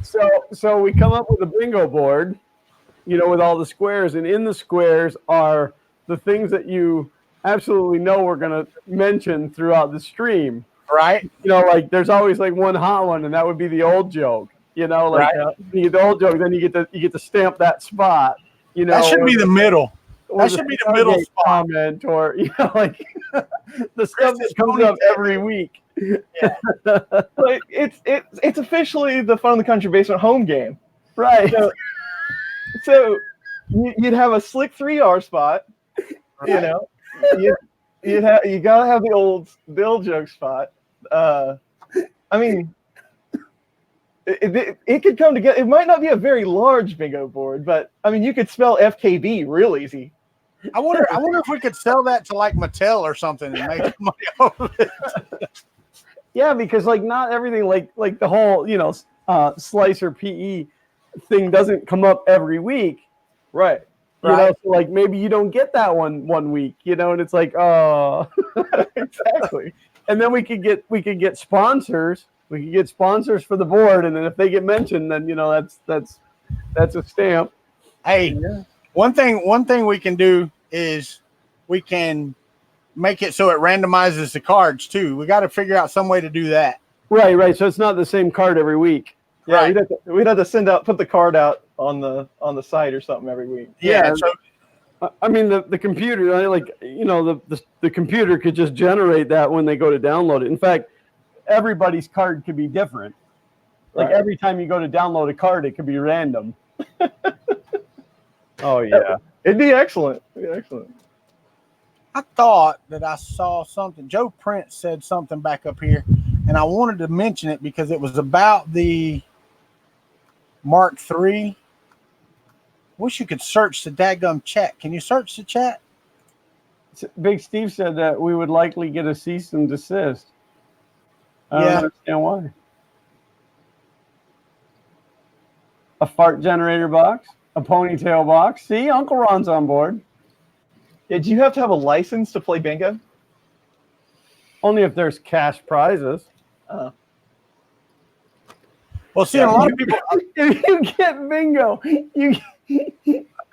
So we come up with a bingo board, you know, with all the squares, and in the squares are the things that you absolutely know we're going to mention throughout the stream. Right. You know, like there's always like one hot one, and that would be the old joke. You know, like right. You get the old joke, then you get to stamp that spot. You know, that should be the middle. That should be the middle spot. Comment, or you know, like the stuff that comes up every week. Yeah. But it's officially the Fun in the Country Basement home game, right? So you'd have a slick 3R spot, right. You know. You gotta have the old joke spot. I mean, it could come together. It might not be a very large bingo board, but I mean, you could spell FKB real easy. I wonder if we could sell that to like Mattel or something and make money off of it. Yeah, because like not everything like the whole slicer PE thing doesn't come up every week, right? You know, so like maybe you don't get that one week, you know, and it's like, oh, exactly. And then we could get sponsors. We could get sponsors for the board, and then if they get mentioned, then you know that's a stamp. Hey, yeah. One thing we can do is we can make it so it randomizes the cards too. We got to figure out some way to do that. Right. So it's not the same card every week. Yeah, right. We'd have to put the card out on the site or something every week. Yeah. So I mean the computer, like you know, the computer could just generate that when they go to download it. In fact, everybody's card could be different. Like every time you go to download a card, it could be random. Oh yeah, it'd be excellent. I thought that I saw something. Joe Prince said something back up here, and I wanted to mention it because it was about the Mark III. Wish you could search the daggum chat. Can you search the chat? Big Steve said that we would likely get a cease and desist. I don't understand why. A fart generator box, a ponytail box. See, Uncle Ron's on board. Did you have to have a license to play bingo? Only if there's cash prizes. Well, see, a lot of people. If you get bingo,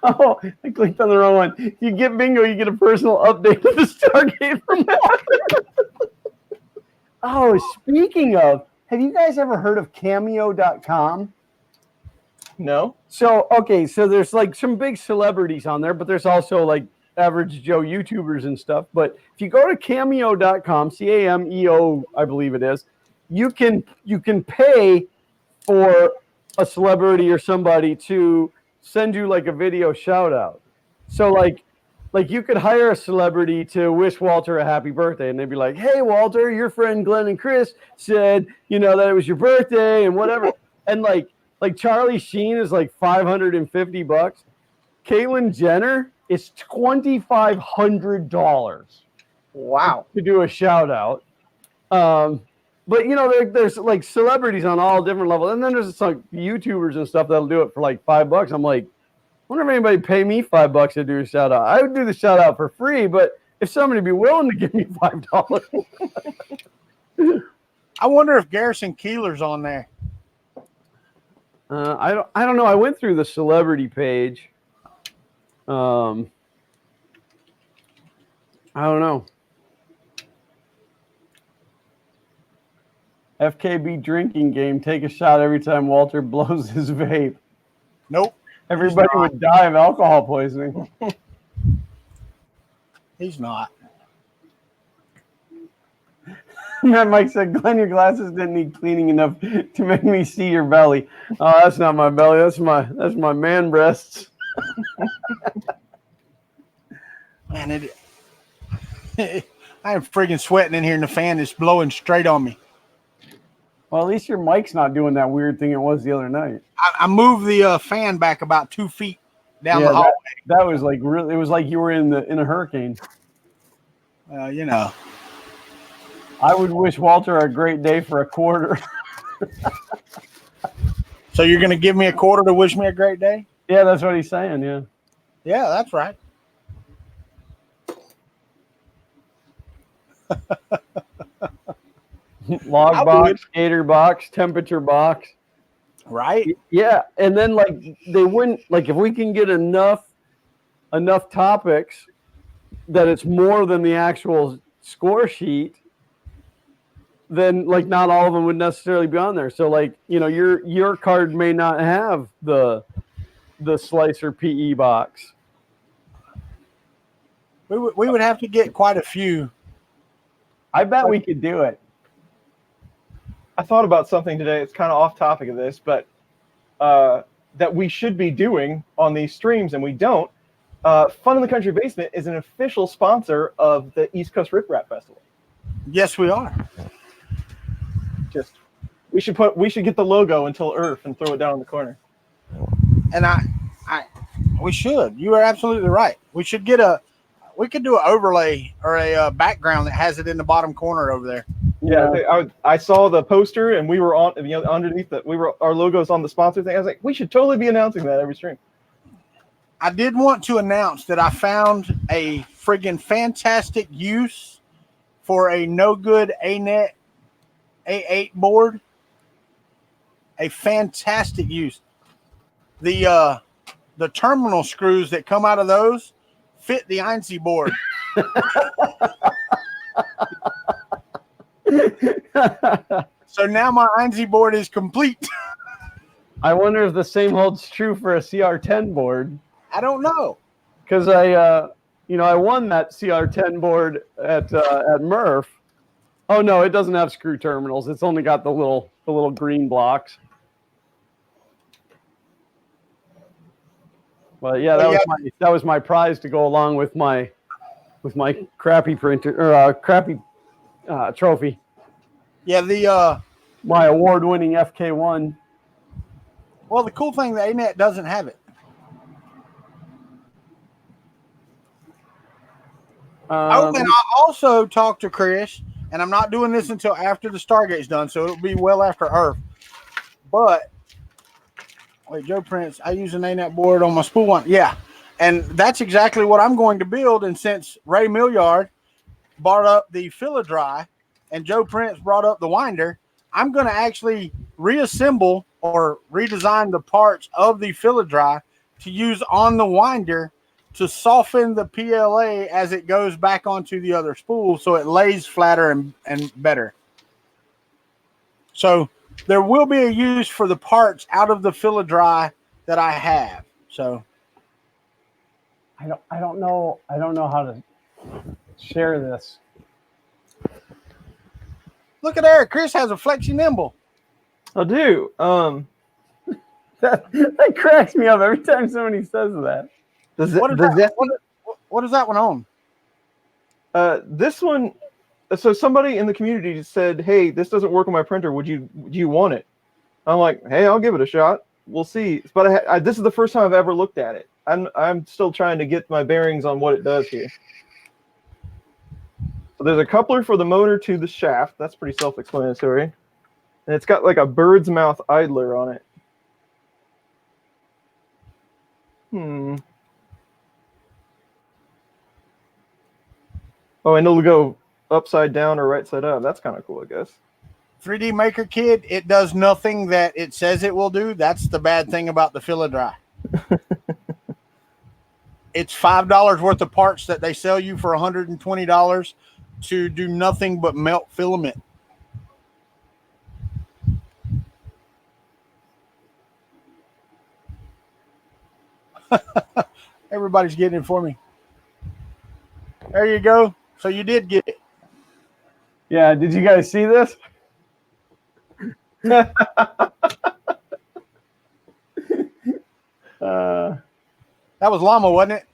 I clicked on the wrong one. If you get bingo, you get a personal update of the Stargate from Walker. Oh, speaking of, have you guys ever heard of Cameo.com? No. So, okay, so there's like some big celebrities on there, but there's also like average Joe YouTubers and stuff. But if you go to cameo.com, CAMEO, I believe it is, you can pay for a celebrity or somebody to send you like a video shout out. So like you could hire a celebrity to wish Walter a happy birthday, and they'd be like, "Hey Walter, your friend Glenn and Chris said, that it was your birthday and whatever." And like Charlie Sheen is like $550. Caitlyn Jenner is $2,500. Wow. To do a shout out. But there's like celebrities on all different levels, and then there's like YouTubers and stuff that'll do it for like $5. I'm like, I wonder if anybody pay me $5 to do a shout out. I would do the shout out for free, but if somebody be willing to give me $5, I wonder if Garrison Keeler's on there. I don't know. I went through the celebrity page. I don't know. FKB drinking game. Take a shot every time Walter blows his vape. Nope. Everybody would die of alcohol poisoning. He's not. Matt Mike said, Glenn, your glasses didn't need cleaning enough to make me see your belly. Oh, that's not my belly. That's my man breasts. Man, I am friggin' sweating in here, and the fan is blowing straight on me. Well, at least your mic's not doing that weird thing it was the other night. I moved the fan back about 2 feet down the hallway. That was like really. It was like you were in a hurricane. I would wish Walter a great day for a quarter. So you're going to give me a quarter to wish me a great day? Yeah, that's what he's saying. Yeah. Yeah, that's right. Log box, gator box, temperature box. Right? Yeah, and then like they wouldn't if we can get enough topics that it's more than the actual score sheet, then like not all of them would necessarily be on there. So like, your card may not have the slicer PE box. We would have to get quite a few. I bet we could do it. I thought about something today. It's kind of off topic of this, but that we should be doing on these streams, and we don't. Fun in the Country Basement is an official sponsor of the East Coast Rip Rap Festival. Yes, we are. We should get the logo until Earth and throw it down in the corner. And we should. You are absolutely right. We could do an overlay or a background that has it in the bottom corner over there. Yeah, I saw the poster, and we were on underneath that. Our logo's on the sponsor thing. I was like, we should totally be announcing that every stream. I did want to announce that I found a friggin' fantastic use for a no good ANET A8 board. A fantastic use. The terminal screws that come out of those fit the INC board. So now my INC board is complete. I wonder if the same holds true for a CR10 board. I don't know. Because I won that CR10 board at Murph. Oh no, it doesn't have screw terminals. It's only got the little green blocks. But yeah, that was my prize to go along with my crappy printer or crappy trophy. Yeah, my award-winning FK1. Well, the cool thing, the ANET doesn't have it. And I also talked to Chris, and I'm not doing this until after the Stargate's done, so it'll be well after Earth. But wait, Joe Prince, I use an ANET board on my spool one. Yeah, and that's exactly what I'm going to build. And since Ray Milliard brought up the Philadry and Joe Prince brought up the winder, I'm going to actually reassemble or redesign the parts of the Philadry to use on the winder to soften the PLA as it goes back onto the other spool so it lays flatter and better. So there will be a use for the parts out of the Philadry that I have. So I don't know how to share this. look at there. Chris has a Flexi Nimble. I do. That cracks me up every time somebody says that. What is that one on? This one. So somebody in the community said, "Hey, this doesn't work on my printer. Do you want it?" I'm like, "Hey, I'll give it a shot. We'll see." But this is the first time I've ever looked at it. I'm still trying to get my bearings on what it does here. So there's a coupler for the motor to the shaft. That's pretty self-explanatory. And it's got like a bird's mouth idler on it. Oh, and it'll go upside down or right side up. That's kind of cool, I guess. 3D Maker Kid, it does nothing that it says it will do. That's the bad thing about the Fila-Dry. It's $5 worth of parts that they sell you for $120 to do nothing but melt filament. Everybody's getting it for me. There you go. So you did get it. Yeah, did you guys see this? That was Llama, wasn't it?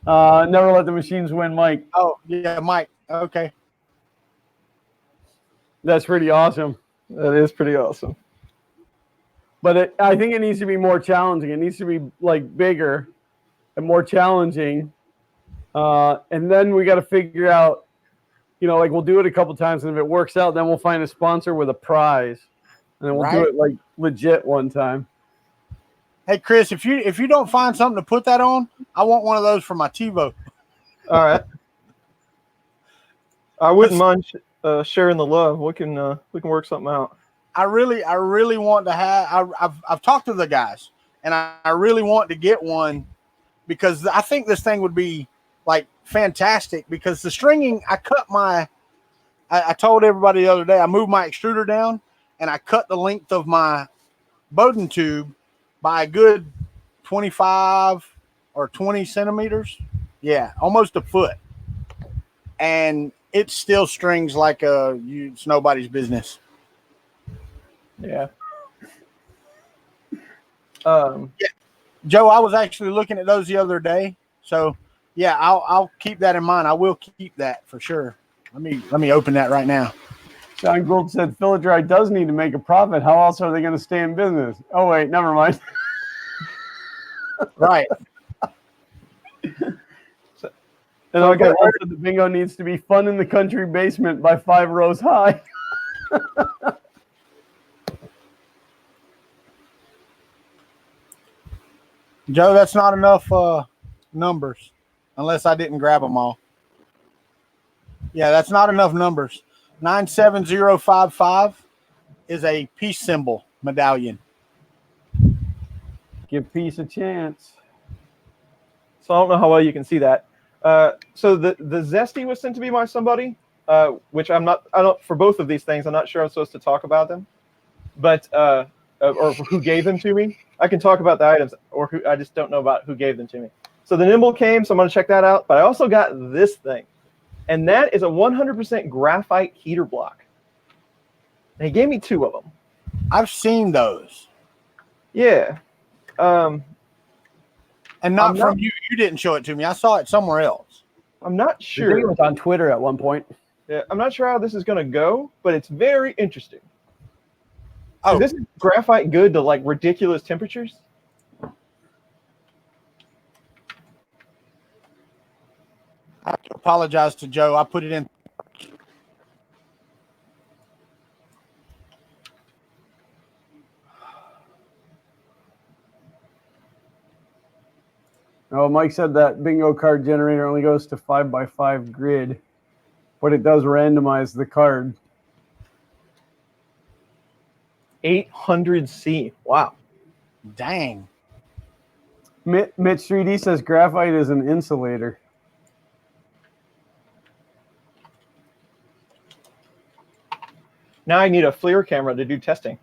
Never let the machines win, Mike. Oh, yeah, Mike. Okay. That's pretty awesome. That is pretty awesome. But I think it needs to be more challenging. It needs to be like bigger and more challenging. And then we got to figure out, like we'll do it a couple times, and if it works out, then we'll find a sponsor with a prize, and then we'll do it like legit one time. Hey, Chris, if you don't find something to put that on, I want one of those for my TiVo. All right. I wouldn't mind sharing the love. We can work something out. I really want to have. I've talked to the guys, and I really want to get one because I think this thing would be like fantastic. Because the stringing, I told everybody the other day, I moved my extruder down and I cut the length of my Bowden tube by a good 25 or 20 centimeters. Yeah, almost a foot. And it still strings like it's nobody's business. Yeah. Yeah. Joe, I was actually looking at those the other day. So yeah, I'll keep that in mind. I will keep that for sure. Let me open that right now. John Gould said Fila-Dry does need to make a profit. How else are they going to stay in business? Oh wait, never mind. Right. And okay, also the bingo needs to be fun in the country basement by 5 rows high. Joe, that's not enough numbers unless I didn't grab them all. Yeah, that's not enough numbers. 97055 is a peace symbol medallion. Give peace a chance. So I don't know how well you can see that. So the Zesty was sent to me by somebody, which I don't, for both of these things, I'm not sure I'm supposed to talk about them, but, or who gave them to me. I can talk about the items, or I just don't know about who gave them to me. So the Nimble came, so I'm going to check that out. But I also got this thing, and that is a 100% graphite heater block. And he gave me 2 of them. I've seen those. Yeah. And not from you. You didn't show it to me. I saw it somewhere else. I'm not I sure. think it was on Twitter at one point. Yeah, I'm not sure how this is going to go, but it's very interesting. Oh, Is this graphite good to like ridiculous temperatures? I have to apologize to Joe. I put it in. Oh, Mike said that bingo card generator only goes to 5x5 grid, but it does randomize the card. 800C. Wow. Dang. Mitch 3D says graphite is an insulator. Now I need a FLIR camera to do testing.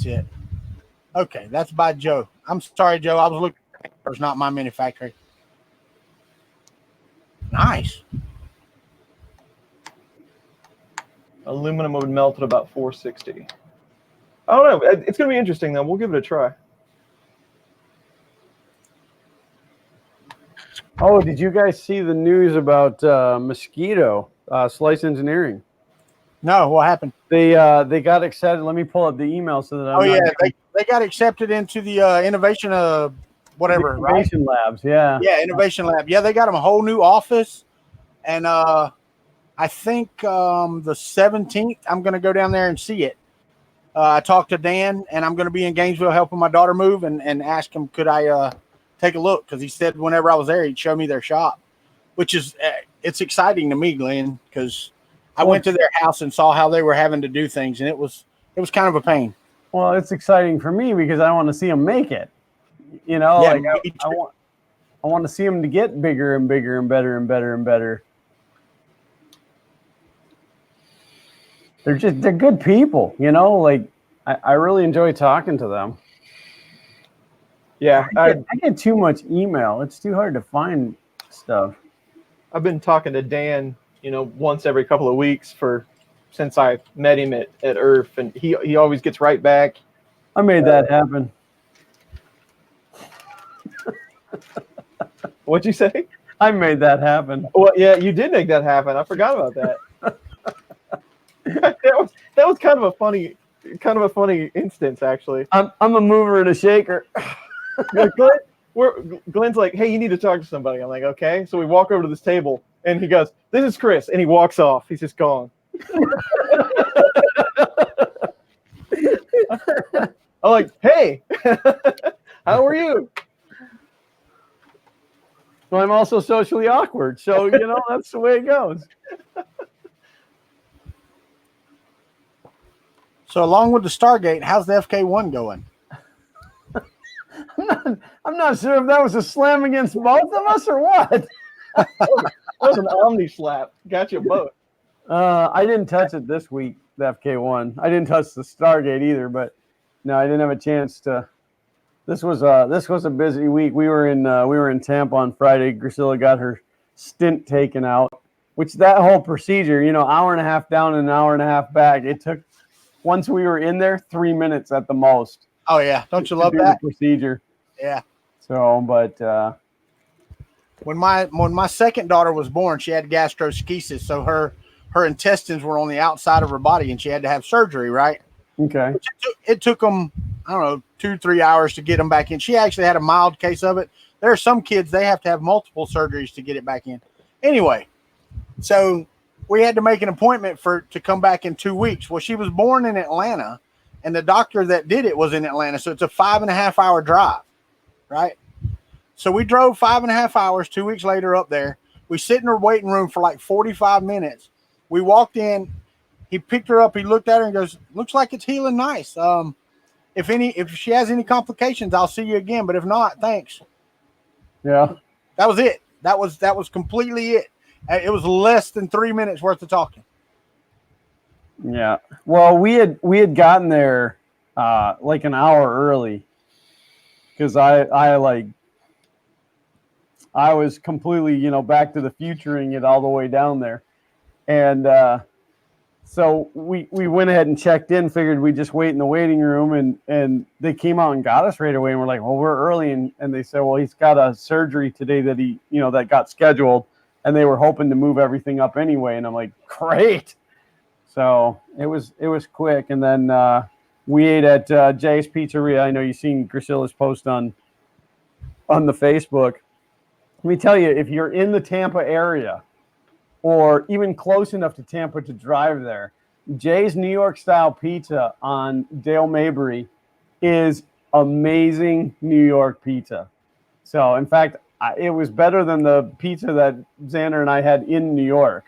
That's it. Okay, that's by Joe. I'm sorry, Joe. I was looking. It's not my manufacturer. Nice. Aluminum would melt at about 460. I don't know. It's going to be interesting, though. We'll give it a try. Oh, did you guys see the news about Mosquito Slice Engineering? No, what happened? They got accepted. Let me pull up the email so that they got accepted into the innovation whatever, Innovation Labs. Yeah, Innovation Lab. Yeah, they got them a whole new office, and I think the 17th I'm going to go down there and see it. I talked to Dan, and I'm going to be in Gainesville helping my daughter move, and ask him could I take a look, because he said whenever I was there he'd show me their shop, which is it's exciting to me, Glenn, because I went to their house and saw how they were having to do things, and it was kind of a pain. Well, it's exciting for me because I want to see them make it. You know, Yeah, like I want to see them to get bigger and bigger and better and better and better. They're good people, you know, like I really enjoy talking to them. Yeah, I get too much email. It's too hard to find stuff. I've been talking to Dan, once every couple of weeks since I met him at IRF, and he always gets right back. I made that happen. What'd you say? I made that happen. Well, yeah, you did make that happen. I forgot about that. that was kind of a funny instance, actually. I'm a mover and a shaker. Glenn's like, hey, you need to talk to somebody. I'm like, okay. So we walk over to this table, and he goes, this is Chris, and he walks off. He's just gone. I'm like, hey, how are you? Well, I'm also socially awkward, so that's the way it goes. So along with the Stargate, how's the FK1 going? I'm not sure if that was a slam against both of us or what. That was an Omni slap. Got you both. I didn't touch it this week, the FK1. I didn't touch the Stargate either, but no, I didn't have a chance to. This was a busy week. We were in Tampa on Friday. Priscilla got her stint taken out, which that whole procedure, hour and a half down and an hour and a half back. It took, once we were in there, 3 minutes at the most. Oh yeah, don't you love that procedure? Yeah. So, but when my second daughter was born, she had gastroschisis, so her intestines were on the outside of her body, and she had to have surgery. Right. Okay. It took them, I don't know, 2-3 hours to get them back in. She actually had a mild case of it. There are some kids, they have to have multiple surgeries to get it back in. Anyway, so we had to make an appointment to come back in 2 weeks. Well, she was born in Atlanta, and the doctor that did it was in Atlanta. So it's a 5.5 hour drive, right? So we drove 5.5 hours 2 weeks later up there. We sit in her waiting room for like 45 minutes. We walked in. He picked her up. He looked at her and goes, looks like it's healing nice. If she has any complications, I'll see you again. But if not, thanks. Yeah. That was it. That was completely it. It was less than 3 minutes worth of talking. Yeah. Well, we had gotten there like an hour early because I was completely, back to the futuring it all the way down there. And so we went ahead and checked in, figured we'd just wait in the waiting room, and they came out and got us right away. And we're like, well, we're early. And they said, well, he's got a surgery today that that got scheduled, and they were hoping to move everything up anyway. And I'm like, great. So it was quick. And then we ate at Jay's Pizzeria. I know you've seen Priscilla's post on the Facebook. Let me tell you, if you're in the Tampa area or even close enough to Tampa to drive there, Jay's New York style pizza on Dale Mabry is amazing New York pizza. So in fact, it was better than the pizza that Xander and I had in New York.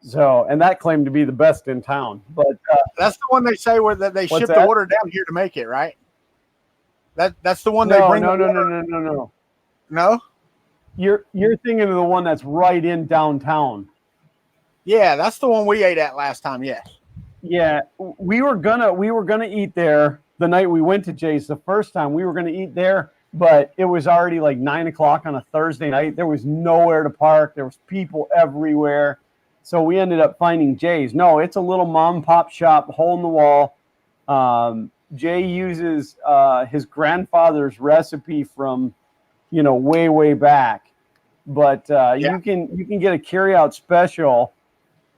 So, and that claimed to be the best in town. But that's the one they say that they ship the order down here to make it, right? That's the one they bring. No. No? You're thinking of the one that's right in downtown. Yeah, that's the one we ate at last time. Yes. Yeah, we were gonna eat there the night we went to Jay's the first time. We were going to eat there, but it was already like 9 o'clock on a Thursday night. There was nowhere to park. There was people everywhere. So we ended up finding Jay's. No, it's a little mom and pop shop, hole in the wall. Jay uses his grandfather's recipe from, way, way back. But you can get a carryout special.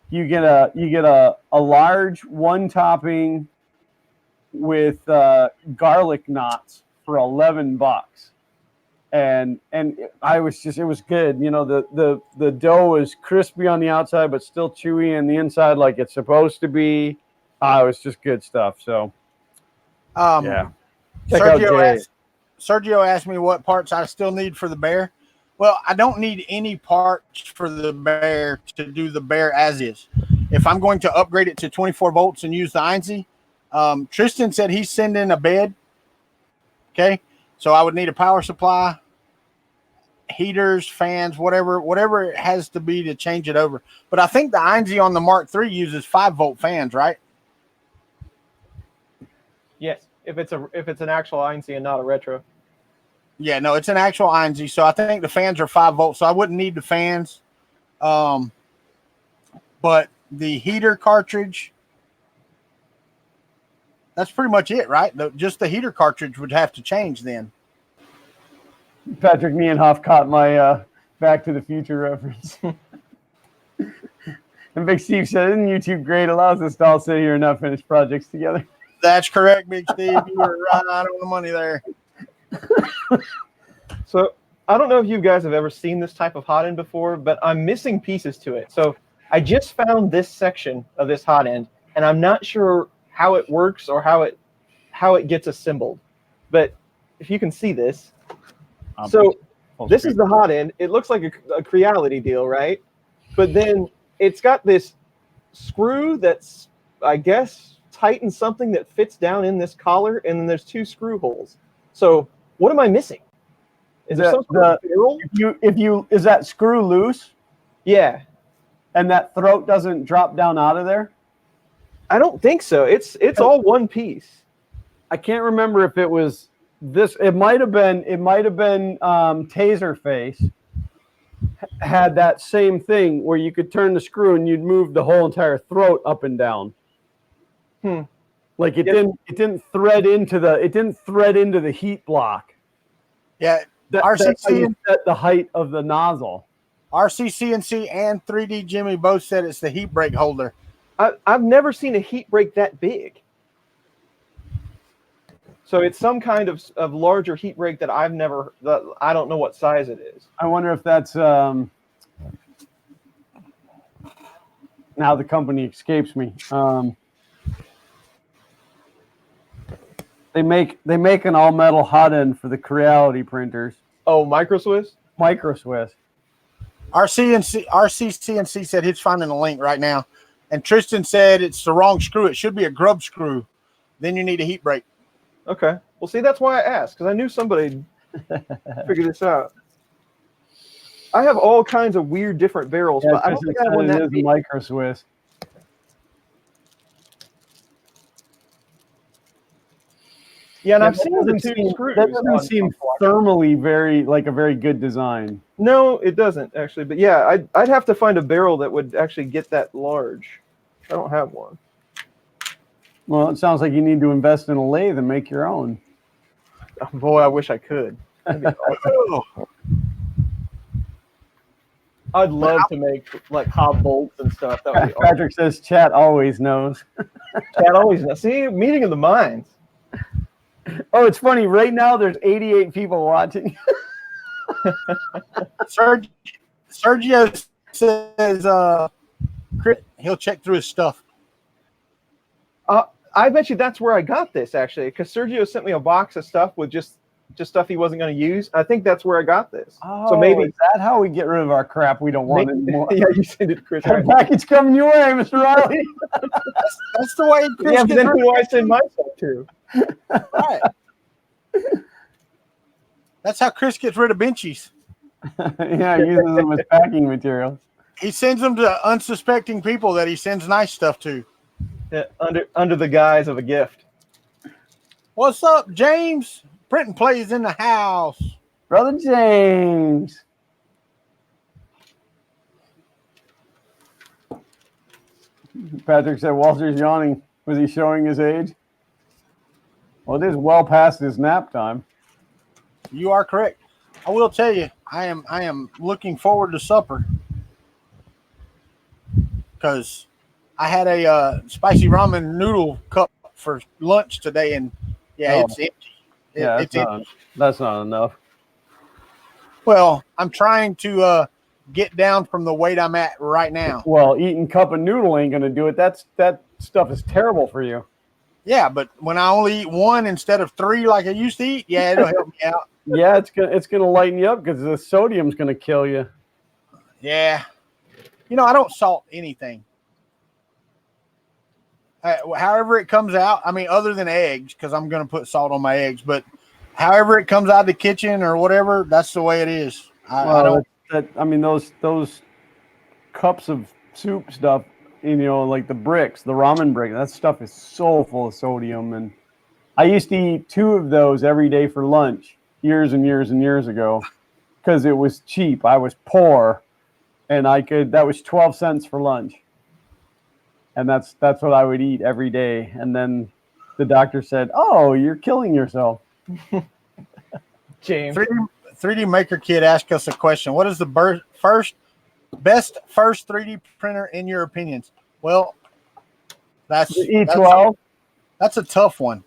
You get a large one topping with garlic knots for $11. And it was good. The dough was crispy on the outside, but still chewy on the inside, like it's supposed to be. It was just good stuff. So, yeah. Sergio asked me what parts I still need for the bear. Well, I don't need any parts for the bear to do the bear as is. If I'm going to upgrade it to 24 volts and use the INC, Tristan said he's sending a bed. Okay, so I would need a power supply, heaters, fans, whatever it has to be to change it over. But I think the INZ on the Mark III uses 5-volt fans, right? Yes, if it's an actual INC and not a retro. Yeah, no, it's an actual INZ. So I think the fans are 5 volts, so I wouldn't need the fans. But the heater cartridge, that's pretty much it, right? Just the heater cartridge would have to change then. Patrick Nienhoff caught my Back to the Future reference. And Big Steve said, "Isn't YouTube great? Allows us to all sit here and not finish projects together." That's correct, Big Steve. You were right on the money there. So I don't know if you guys have ever seen this type of hot end before, but I'm missing pieces to it. So I just found this section of this hot end, and I'm not sure how it works or how it gets assembled. But if you can see this, so this is the hot end. It looks like a Creality deal, right? But then it's got this screw that's, I guess, tightens something that fits down in this collar, and then there's 2 screw holes. So what am I missing? Is there some sort of barrel? Is that screw loose? Yeah. And that throat doesn't drop down out of there? I don't think so. It's all one piece. I can't remember if it was this. It might have been Taserface had that same thing where you could turn the screw and you'd move the whole entire throat up and down. Like it didn't thread into the heat block. Yeah, That's how you set the height of the nozzle. RCCNC and 3D Jimmy both said it's the heat brake holder. I've never seen a heat brake that big. So it's some kind of larger heat brake that I don't know what size it is. I wonder if that's now the company escapes me. They make an all metal hot end for the Creality printers. Oh, Micro Swiss? Micro Swiss. RCCNC said he's finding a link right now. And Tristan said it's the wrong screw. It should be a grub screw. Then you need a heat brake. Okay. Well, see, that's why I asked, because I knew somebody figured this out. I have all kinds of weird different barrels, but I don't think I have one that big. Micro Swiss. Yeah, and I've seen the 2 screws. That doesn't seem thermally a very good design. No, it doesn't actually. But yeah, I'd have to find a barrel that would actually get that large. I don't have one. Well, it sounds like you need to invest in a lathe and make your own. Oh, boy, I wish I could. I'd love to make like hot bolts and stuff. That would be Patrick says chat always knows. Chat always knows. See, meeting of the minds. Oh, it's funny. Right now, there's 88 people watching. Sergio says he'll check through his stuff. I bet you that's where I got this, actually, because Sergio sent me a box of stuff with just stuff he wasn't going to use. I think that's where I got this. Oh, so maybe is that how we get rid of our crap we don't want anymore? Yeah, you send it to Chris. The package coming your way, Mr. Riley. That's the way Chris but then who do I send my stuff to? Right. That's how Chris gets rid of benchies. Yeah, he uses them as packing materials. He sends them to unsuspecting people that he sends nice stuff to. Yeah, under the guise of a gift. What's up, James? Print and Play's in the house. Brother James. Patrick said Walter's yawning. Was he showing his age? Well, it is well past his nap time. You are correct. I will tell you, I am looking forward to supper because I had a spicy ramen noodle cup for lunch today, and it's empty. It's empty. That's not enough. Well, I'm trying to get down from the weight I'm at right now. Well, eating cup of noodle ain't gonna do it. That stuff is terrible for you. Yeah, but when I only eat one instead of three like I used to eat, it'll help me out. Yeah, it's gonna lighten you up because the sodium's gonna kill you. Yeah, I don't salt anything. However it comes out, I mean, other than eggs, because I'm gonna put salt on my eggs, but however it comes out of the kitchen or whatever, that's the way it is. I don't. I mean, those cups of soup stuff, like the bricks, the ramen brick, that stuff is so full of sodium. And I used to eat 2 of those every day for lunch years and years and years ago because it was cheap. I was poor, and that was 12 cents for lunch. And that's what I would eat every day. And then the doctor said, "Oh, you're killing yourself." James. 3D Maker Kid asked us a question. What is the best first 3D printer in your opinions? Well, that's the E12. That's a tough one.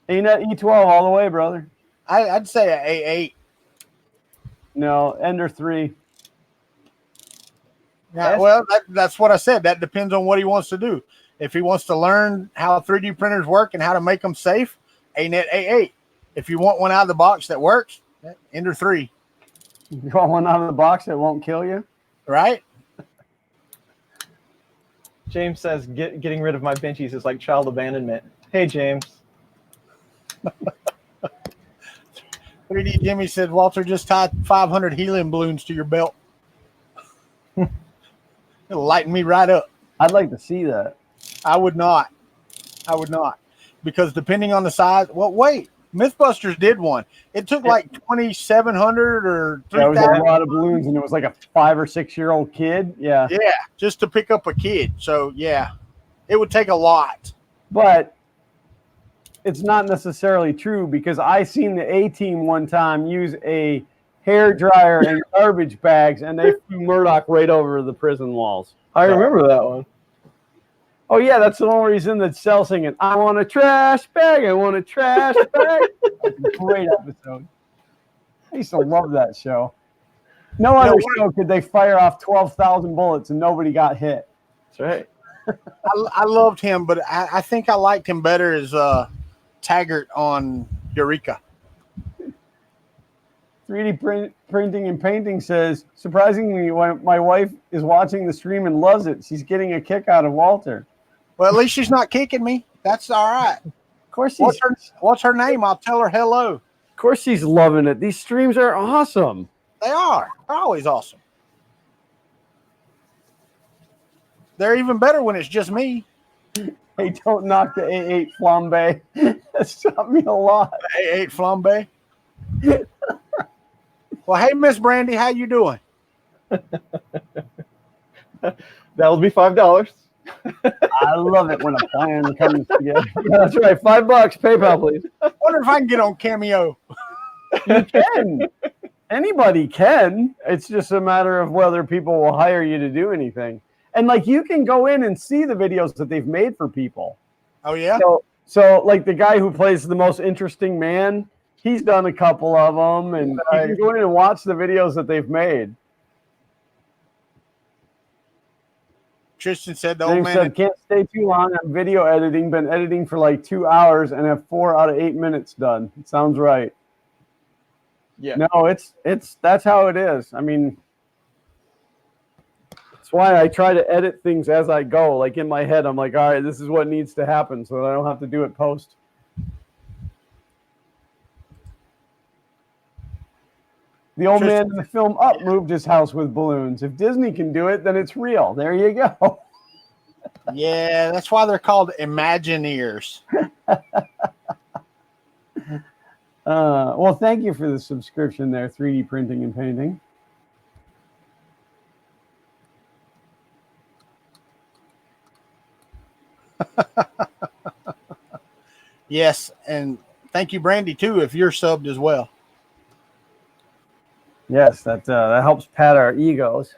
Ain't that E12 all the way, brother? I'd say an A8. No, Ender 3. Yeah, well, that's what I said. That depends on what he wants to do. If he wants to learn how 3D printers work and how to make them safe, ANET A8. If you want one out of the box that works, Ender 3. You want one out of the box that won't kill you? Right? James says getting rid of my benchies is like child abandonment. Hey, James. 3D Jimmy said, Walter, just tie 500 helium balloons to your belt. It'll lighten me right up. I'd like to see that. I would not. Because depending on the size, well, wait. Mythbusters did one. It took like 2,700 or 3,000. That was a lot of balloons, and it was like a 5 or 6 year old kid. Yeah. Yeah, just to pick up a kid. So, yeah, it would take a lot. But it's not necessarily true because I seen the A-Team one time use a hair dryer and garbage bags, and they threw Murdoch right over the prison walls. I remember that one. Oh, yeah, that's the only reason that Cell singing, "I want a trash bag, I want a trash bag." Great episode. I used to love that show. No other show could they fire off 12,000 bullets and nobody got hit. That's right. I loved him, but I think I liked him better as Taggart on Eureka. 3D printing and painting says, surprisingly, when my wife is watching the stream and loves it, she's getting a kick out of Walter. Well, at least she's not kicking me. That's all right. Of course, what's her name? I'll tell her hello. Of course, she's loving it. These streams are awesome. They are. They're always awesome. They're even better when it's just me. Hey, don't knock the A8 flambe. That's taught me a lot. A8 flambe. Well, hey, Miss Brandy, how you doing? That'll be $5. I love it when a plan comes together. Yeah, that's right. $5. PayPal, please. I wonder if I can get on Cameo. You can. Anybody can. It's just a matter of whether people will hire you to do anything. And like you can go in and see the videos that they've made for people. Oh yeah. So like the guy who plays the most interesting man, he's done a couple of them, and you can go in and watch the videos that they've made. Tristan said the James old man said, can't stay too long on video editing. Been editing for like 2 hours and have 4 out of 8 minutes done. It sounds right. Yeah. No, that's how it is. I mean, that's why I try to edit things as I go. Like in my head, I'm like, all right, this is what needs to happen so that I don't have to do it post. The old man in the film Up moved his house with balloons. If Disney can do it, then it's real. There you go. Yeah, that's why they're called Imagineers. Well, thank you for the subscription there, 3D printing and painting. Yes, and thank you, Brandy, too, if you're subbed as well. Yes, that helps pat our egos.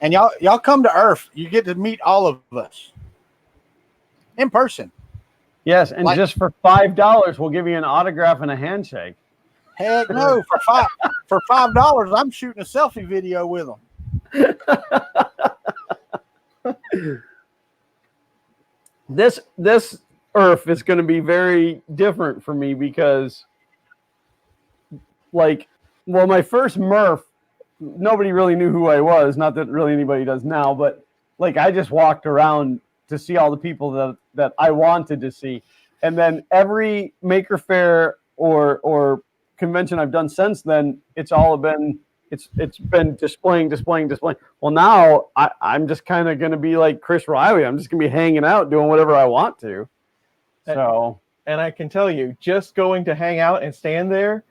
And y'all come to Earth. You get to meet all of us in person. Yes, and just for $5, we'll give you an autograph and a handshake. Heck no! For $5, I'm shooting a selfie video with them. This Earth is going to be very different for me because, my first Murph, nobody really knew who I was. Not that really anybody does now, but I just walked around to see all the people that I wanted to see. And then every Maker Faire or convention I've done since then, it's been displaying. Well, now I'm just kind of going to be like Chris Riley. I'm just going to be hanging out, doing whatever I want to. So, and I can tell you, just going to hang out and stand there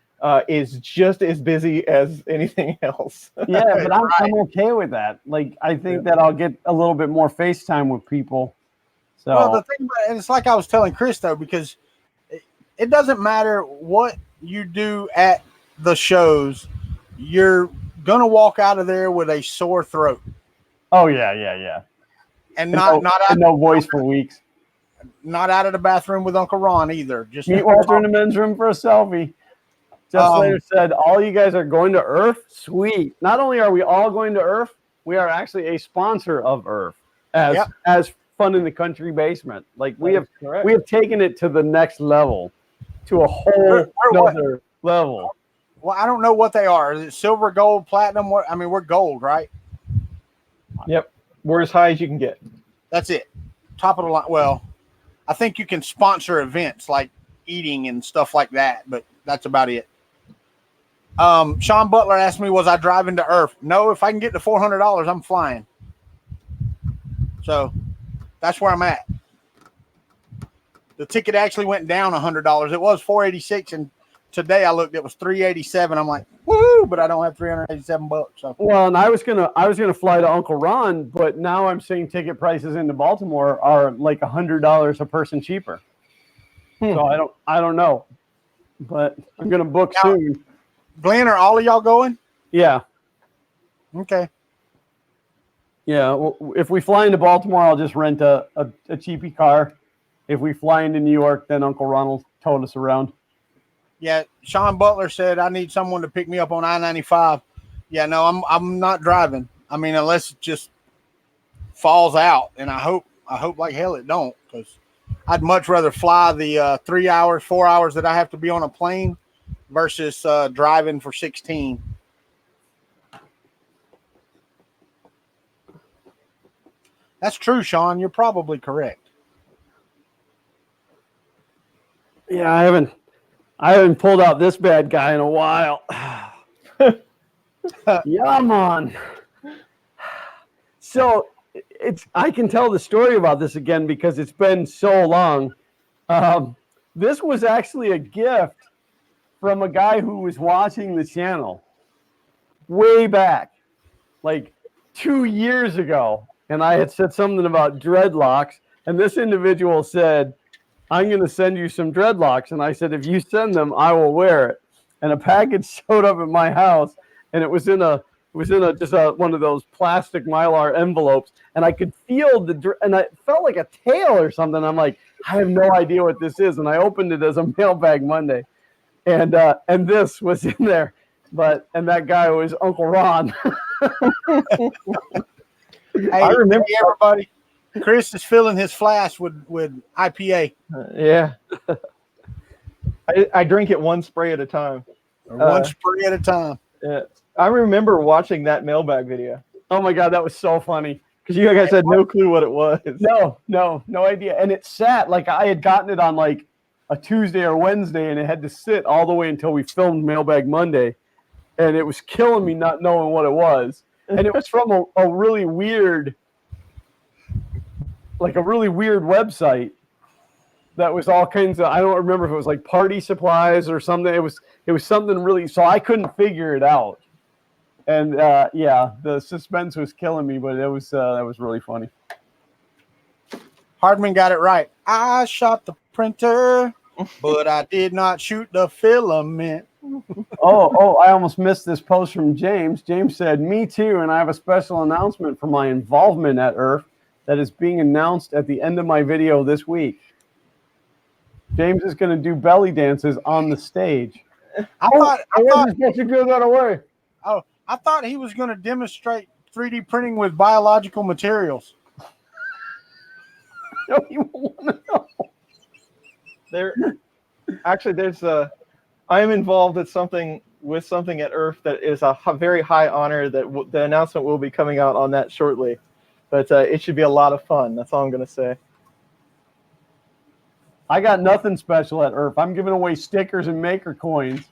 is just as busy as anything else. Yeah, but I'm okay with that. I think that I'll get a little bit more FaceTime with people. So, well, the thing about it, and it's like I was telling Chris, though, because it doesn't matter what you do at the shows, you're going to walk out of there with a sore throat. Oh, yeah. And no voice for weeks. Not out of the bathroom with Uncle Ron either. Just meet Walter in the men's room for a selfie. Just later said, all you guys are going to Earth? Sweet. Not only are we all going to Earth, we are actually a sponsor of Earth as Fun in the Country Basement. We have taken it to the next level, to a whole other level. Well, I don't know what they are. Is it silver, gold, platinum? We're gold, right? Yep. We're as high as you can get. That's it. Top of the line. Well, I think you can sponsor events like eating and stuff like that, but that's about it. Sean Butler asked me, was I driving to Earth? No, if I can get to $400, I'm flying. So that's where I'm at. The ticket actually went down $100. It was $486, and today I looked, it was $387. I'm like, woohoo! But I don't have $387. So. Well, and I was gonna fly to Uncle Ron, but now I'm seeing ticket prices into Baltimore are like $100 a person cheaper. So I don't know, but I'm gonna book soon. Glenn, are all of y'all going? Yeah. Okay. Yeah. Well, if we fly into Baltimore, I'll just rent a cheapy car. If we fly into New York, then Uncle Ron will tow us around. Yeah, Sean Butler said I need someone to pick me up on I-95. Yeah, no, I'm not driving. Unless it just falls out, and I hope like hell it don't, because I'd much rather fly the 3 hours, 4 hours that I have to be on a plane versus driving for 16. That's true, Sean. You're probably correct. Yeah, I haven't pulled out this bad guy in a while. Yeah, man. So I can tell the story about this again because it's been so long. This was actually a gift from a guy who was watching the channel way back, like 2 years ago. And I had said something about dreadlocks, and this individual said, I'm going to send you some dreadlocks. And I said, if you send them, I will wear it. And a package showed up at my house, and it was in one of those plastic Mylar envelopes. And I could feel and it felt like a tail or something. I'm like, I have no idea what this is. And I opened it as a mailbag Monday, and this was in there. And that guy was Uncle Ron. Hey, I remember everybody. Chris is filling his flask with IPA. Yeah. I drink it one spray at a time. One spray at a time. Yeah. I remember watching that mailbag video. Oh my God, that was so funny. Because you guys had no clue what it was. No idea. And it sat like I had gotten it on like a Tuesday or Wednesday, and it had to sit all the way until we filmed Mailbag Monday. And it was killing me not knowing what it was. And it was from a really weird website. that was all kinds of, I don't remember if it was like party supplies or something. It was something really, so I couldn't figure it out. And yeah, the suspense was killing me, but that was really funny. Hardman got it right. I shot the printer, but I did not shoot the filament. Oh, I almost missed this post from James. James said, "Me too, and I have a special announcement for my involvement at IRF that is being announced at the end of my video this week. James is going to do belly dances on the stage." I thought supposed to give that away. Oh, I thought he was going to demonstrate 3D printing with biological materials. No, you want to know. There's I am involved with something at IRF that is a very high honor that the announcement will be coming out on that shortly. But it should be a lot of fun. That's all I'm going to say. I got nothing special at IRF. I'm giving away stickers and maker coins.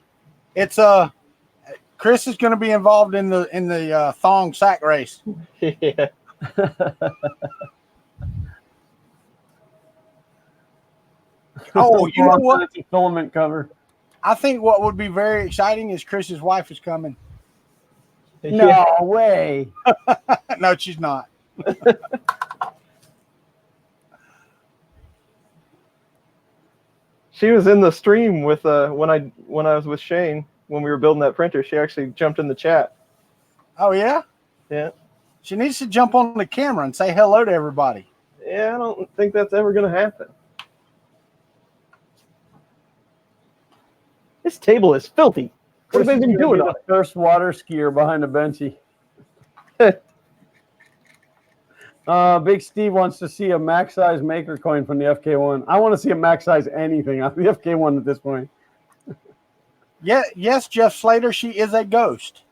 It's Chris is going to be involved in the thong sack race. Yeah. Oh, you know what? It's a filament cover. I think what would be very exciting is Chris's wife is coming. No way. No, she's not. She was in the stream with when I was with Shane when we were building that printer. She actually jumped in the chat. Oh yeah? Yeah. She needs to jump on the camera and say hello to everybody. Yeah, I don't think that's ever going to happen. This table is filthy. What have they been doing? The first water skier behind the benchy. Big Steve wants to see a max size maker coin from the FK1. I want to see a max size anything on the FK1 at this point. Yeah, yes, Jeff Slater, she is a ghost.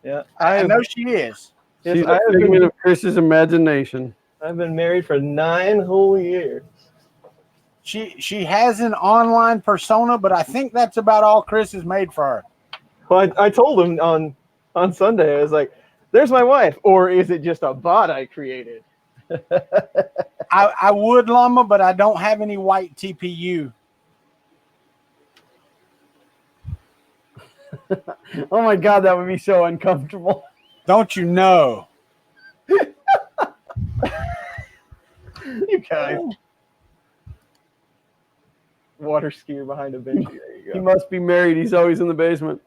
Yeah, I know she is. She's a figment of Chris's imagination. I've been married for 9 whole years. She has an online persona, but I think that's about all Chris has made for her. Well, I told him on Sunday, I was like, "There's my wife," or is it just a bot I created? I would, Llama, but I don't have any white TPU. Oh my God, that would be so uncomfortable. Don't you know? You guys. Water skier behind a bench. There you go. He must be married. He's always in the basement.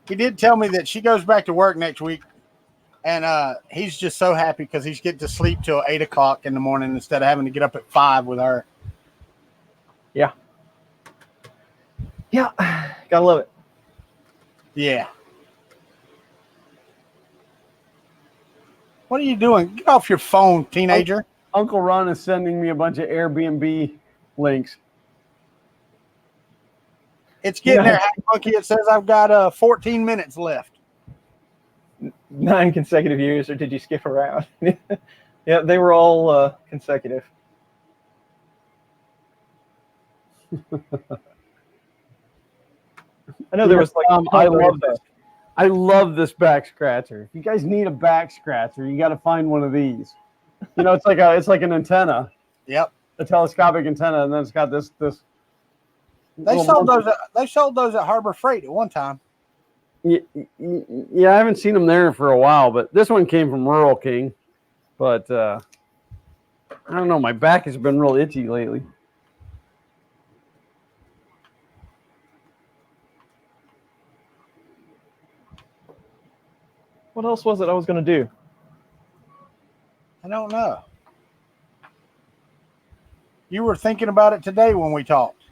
He did tell me that she goes back to work next week, and he's just so happy because he's getting to sleep till 8 o'clock in the morning instead of having to get up at 5 with her. Yeah. Yeah. Gotta love it. Yeah. What are you doing? Get off your phone, teenager. Uncle Ron is sending me a bunch of Airbnb links. It's getting there, Hack Monkey. It says I've got 14 minutes left. 9 consecutive years, or did you skip around? Yeah, they were all consecutive. I know there was like I love this back scratcher. If you guys need a back scratcher, you got to find one of these. You know, it's like an antenna. Yep. A telescopic antenna, and then it's got this. They sold those. They sold those at Harbor Freight at one time. Yeah, I haven't seen them there for a while, but this one came from Rural King. But I don't know. My back has been real itchy lately. What else was it I was going to do? I don't know. You were thinking about it today when we talked.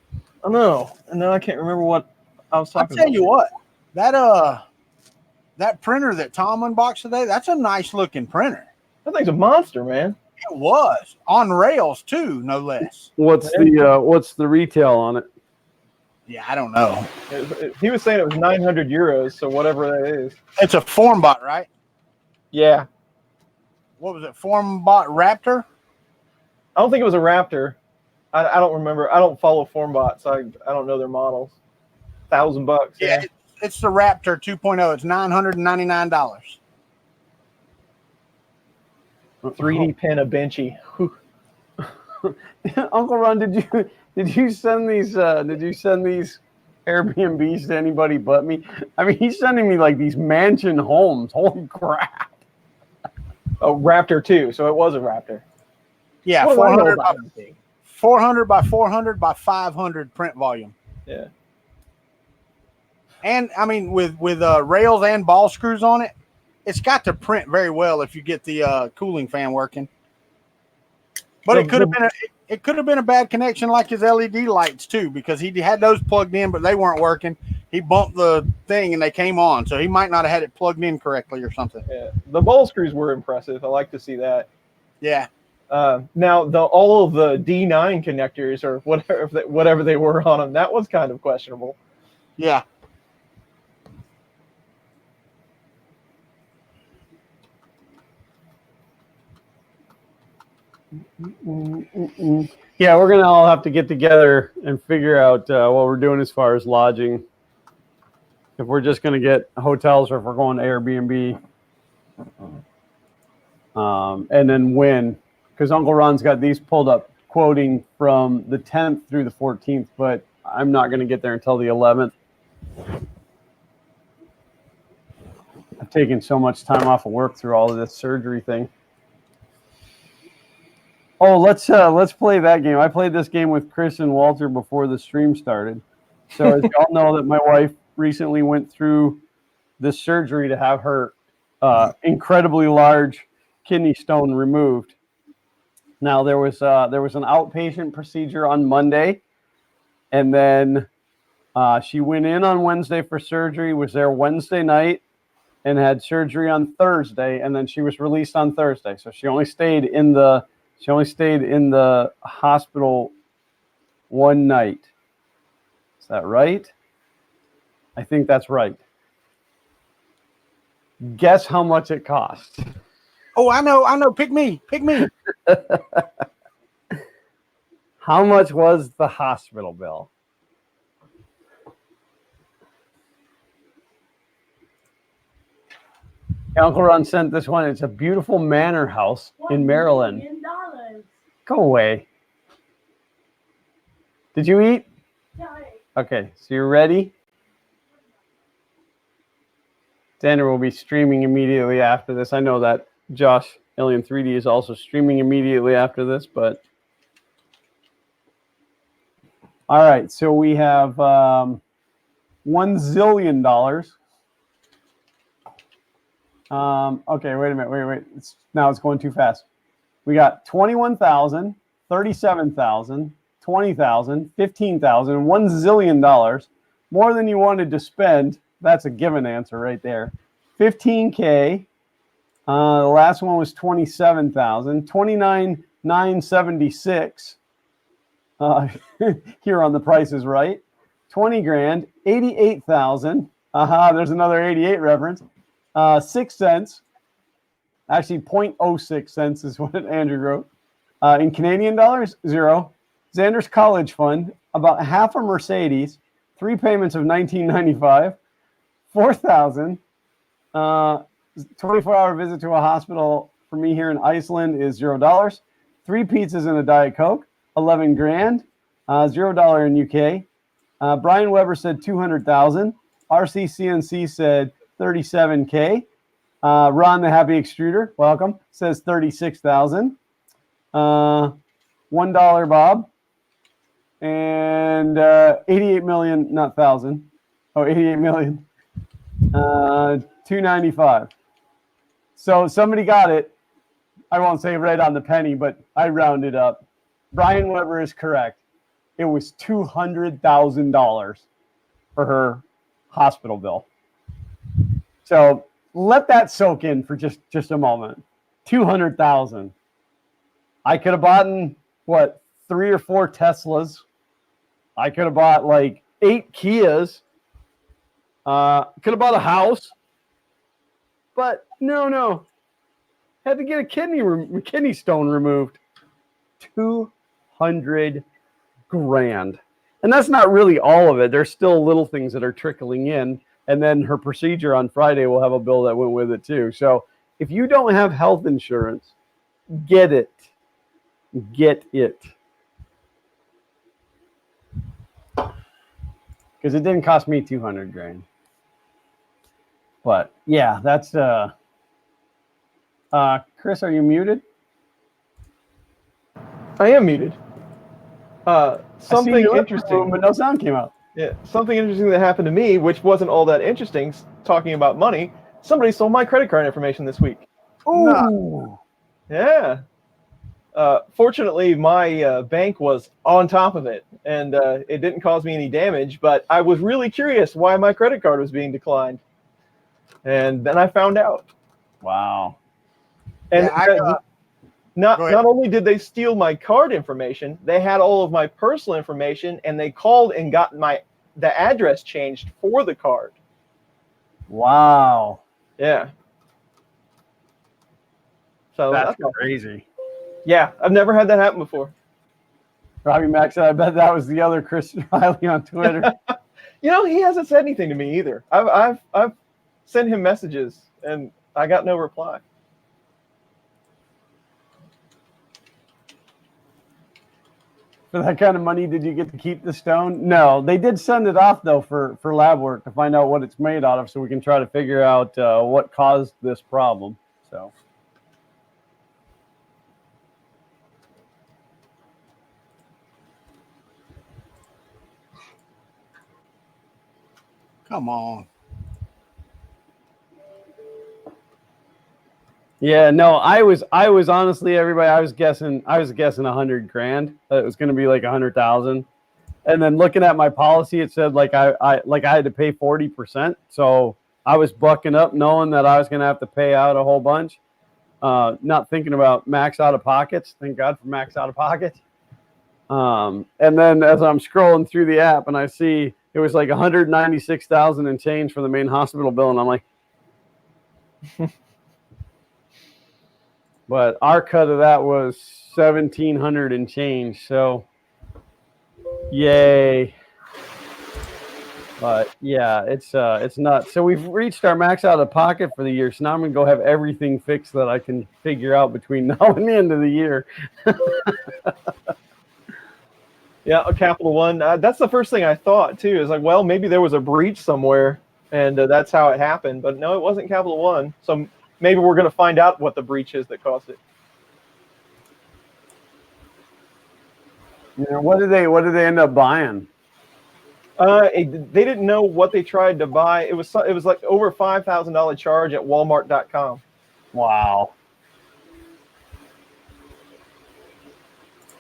I know, and then I can't remember what I was talking about. I'll tell you what, that printer that Tom unboxed today, that's a nice looking printer. That thing's a monster, man. It was on rails too, no less. What's the retail on it? Yeah, I don't know. He was saying it was 900 euros, so whatever that is. It's a Formbot, right? Yeah. What was it? Formbot Raptor? I don't think it was a Raptor. I don't remember. I don't follow Formbot, so I don't know their models. $1,000. Yeah, it's the Raptor 2.0. It's $999. 3D pen a benchy. Whew. Uncle Ron, did you send these Airbnbs to anybody but me? I mean, he's sending me like these mansion homes. Holy crap! Oh, Raptor 2. So it was a Raptor. Yeah, What do I know 400 about by, anything? 400 by 400 by 500 print volume. Yeah. And I mean, with rails and ball screws on it, it's got to print very well if you get the cooling fan working. But it could have been a bad connection like his LED lights too, because he had those plugged in, but they weren't working. He bumped the thing and they came on, so he might not have had it plugged in correctly or something. Yeah. The ball screws were impressive. I like to see that. Yeah. Now all of the D9 connectors or whatever they were on them, that was kind of questionable. Yeah. Yeah, we're gonna all have to get together and figure out what we're doing as far as lodging. If we're just gonna get hotels or if we're going to Airbnb, and then when, because Uncle Ron's got these pulled up, quoting from the 10th through the 14th, but I'm not gonna get there until the 11th. I've taken so much time off of work through all of this surgery thing. Oh, let's play that game. I played this game with Chris and Walter before the stream started. So as y'all know, that my wife recently went through this surgery to have her incredibly large kidney stone removed. Now there was an outpatient procedure on Monday, and then she went in on Wednesday for surgery. Was there Wednesday night and had surgery on Thursday, and then she was released on Thursday. So she only stayed in the hospital one night. Is that right? I think that's right. Guess how much it cost. Oh, I know. Pick me. How much was the hospital bill? Uncle Ron sent this one. It's a beautiful manor house in Maryland. $1 million. Go away. Did you eat? Yeah, I ate. Okay, so you're ready? Xander will be streaming immediately after this. I know that Josh Alien 3D is also streaming immediately after this, but all right, so we have $1 zillion. Okay, wait a minute. Wait. Now it's going too fast. We got 21,000, 37,000, 20,000, 15,000, $1 zillion. More than you wanted to spend. That's a given answer right there. 15K. The last one was 27,000. 29,976. Here on The Price is Right. 20 grand. 88,000. There's another 88 reference. 6 cents. Actually, 0.06 cents is what Andrew wrote. In Canadian dollars, 0. Xander's college fund, about half a Mercedes, 3 payments of $19.95, 4,000. 24-hour visit to a hospital for me here in Iceland is $0. 3 pizzas and a Diet Coke, 11 grand. $0 in UK. Brian Weber said 200,000. RCCNC said 37K. Ron the Happy Extruder, welcome, says 36,000. $1 Bob. And 88 million, not thousand. Oh, 88 million. 295. So somebody got it. I won't say right on the penny, but I rounded up. Brian Weber is correct. It was $200,000 for her hospital bill. So let that soak in for just a moment. 200,000. I could have bought 3 or 4 Teslas. I could have bought like 8 Kias. Could have bought a house. But no. Had to get a kidney stone removed. 200 grand. And that's not really all of it. There's still little things that are trickling in. And then her procedure on Friday will have a bill that went with it too. So if you don't have health insurance, get it. Get it. Because it didn't cost me 200 grand. But yeah, that's Chris, are you muted? I am muted. Something Room, interesting. but no sound came out. Yeah, something interesting that happened to me, which wasn't all that interesting, talking about money. Somebody stole my credit card information this week. Ooh. Yeah. Fortunately, my bank was on top of it, and it didn't cause me any damage, but I was really curious why my credit card was being declined. And then I found out. Wow. And Yeah, not only did they steal my card information, they had all of my personal information, and they called and got the address changed for the card. Wow. Yeah. So That's crazy. Yeah, I've never had that happen before. Robbie Mack said, I bet that was the other Chris Riley on Twitter. He hasn't said anything to me either. I've sent him messages, and I got no reply. For that kind of money, did you get to keep the stone? No, they did send it off though for lab work to find out what it's made out of, so we can try to figure out what caused this problem. So, come on. yeah, no, I was honestly, everybody, I was guessing 100 grand. It was going to be like 100,000. And then looking at my policy, it said like I had to pay 40%. So I was bucking up knowing that I was going to have to pay out a whole bunch. Not thinking about max out of pockets. Thank God for max out of pockets. And then as I'm scrolling through the app and I see it was like 196,000 and change for the main hospital bill. And I'm like, but our cut of that was 1,700 and change. So yay. But yeah, it's nuts. So we've reached our max out of pocket for the year. So now I'm gonna go have everything fixed that I can figure out between now and the end of the year. Yeah, Capital One. That's the first thing I thought too. Is like, well, maybe there was a breach somewhere, and that's how it happened. But no, it wasn't Capital One. So maybe we're going to find out what the breach is that caused it. You know, what did they end up buying? They didn't know what they tried to buy. It was like over $5,000 charge at Walmart.com. Wow.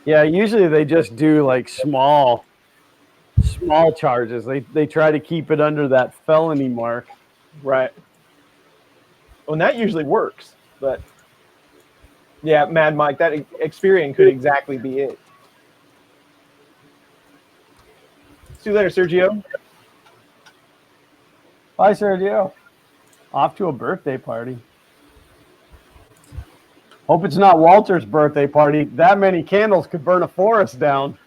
Yeah, usually they just do like small charges. They try to keep it under that felony mark. Right. Well, and that usually works, but yeah, Mad Mike, that Experian could exactly be it. See you later, Sergio. Bye, Sergio. Off to a birthday party. Hope it's not Walter's birthday party. That many candles could burn a forest down.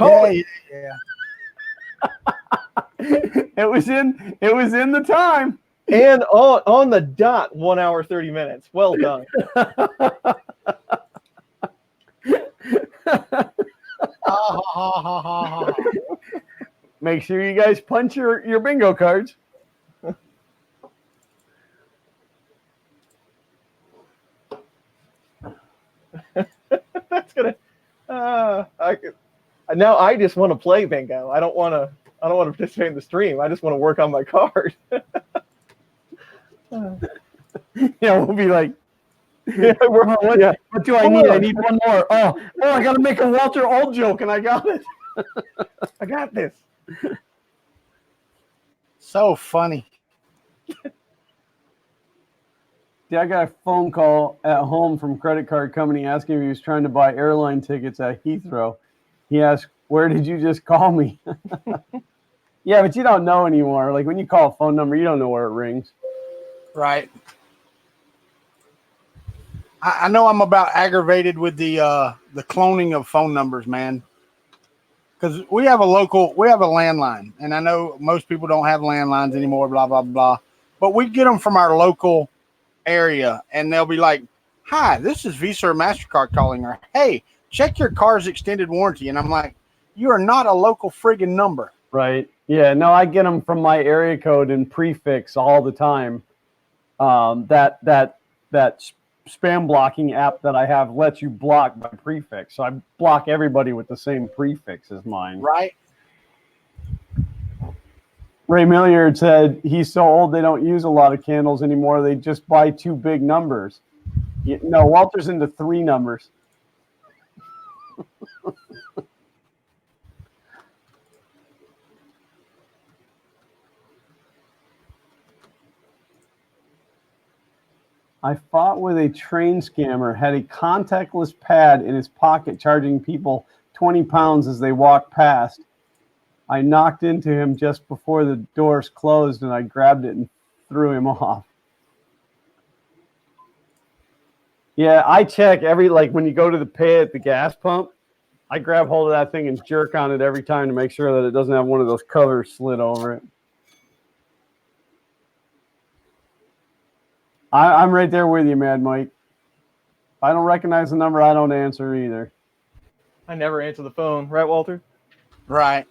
Yeah. It was in the time. And on the dot, 1 hour, 30 minutes. Well done. Make sure you guys punch your bingo cards. That's gonna. Now I just want to play bingo. I don't want to participate in the stream. I just want to work on my card. Yeah, we'll be like, what do I need? I need one more. Oh, I got to make a Walter Old joke, and I got it. I got this. So funny. Yeah, I got a phone call at home from credit card company asking if he was trying to buy airline tickets at Heathrow. He asked, "Where did you just call me?" Yeah, but you don't know anymore. Like when you call a phone number, you don't know where it rings. Right. I know I'm about aggravated with the cloning of phone numbers, man. Because we have a landline, and I know most people don't have landlines anymore, blah, blah, blah. But we get them from our local area, and they'll be like "Hi, this is Visa or MasterCard calling," or "Hey, check your car's extended warranty." And I'm like, "You are not a local friggin' number." Right. Yeah. No, I get them from my area code and prefix all the time. That spam blocking app that I have lets you block by prefix. So I block everybody with the same prefix as mine. Right? Ray Milliard said he's so old they don't use a lot of candles anymore. They just buy 2 big numbers. No, Walter's into 3 numbers. I fought with a train scammer, had a contactless pad in his pocket charging people 20 pounds as they walked past. I knocked into him just before the doors closed and I grabbed it and threw him off. Yeah, I check like when you go to the pay at the gas pump, I grab hold of that thing and jerk on it every time to make sure that it doesn't have one of those covers slid over it. I'm right there with you, Mad Mike. If I don't recognize the number, I don't answer either. I never answer the phone, right, Walter? Right.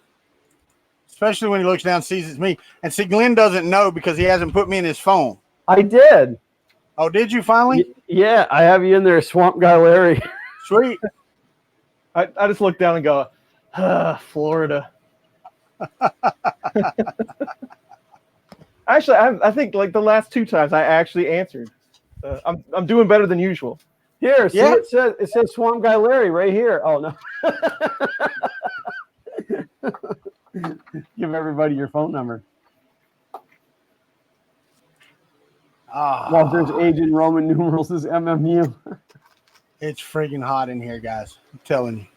Especially when he looks down and sees it's me. And see, Glenn doesn't know because he hasn't put me in his phone. I did. Oh, did you finally? Yeah, I have you in there, Swamp Guy Larry. Sweet. I just look down and go, Florida. Actually, I think like the last 2 times I actually answered. I'm doing better than usual. Here, see Yeah. it says Swamp Guy Larry right here. Oh no. Give everybody your phone number. Walter's age in Roman numerals is MMU. It's friggin' hot in here, guys. I'm telling you.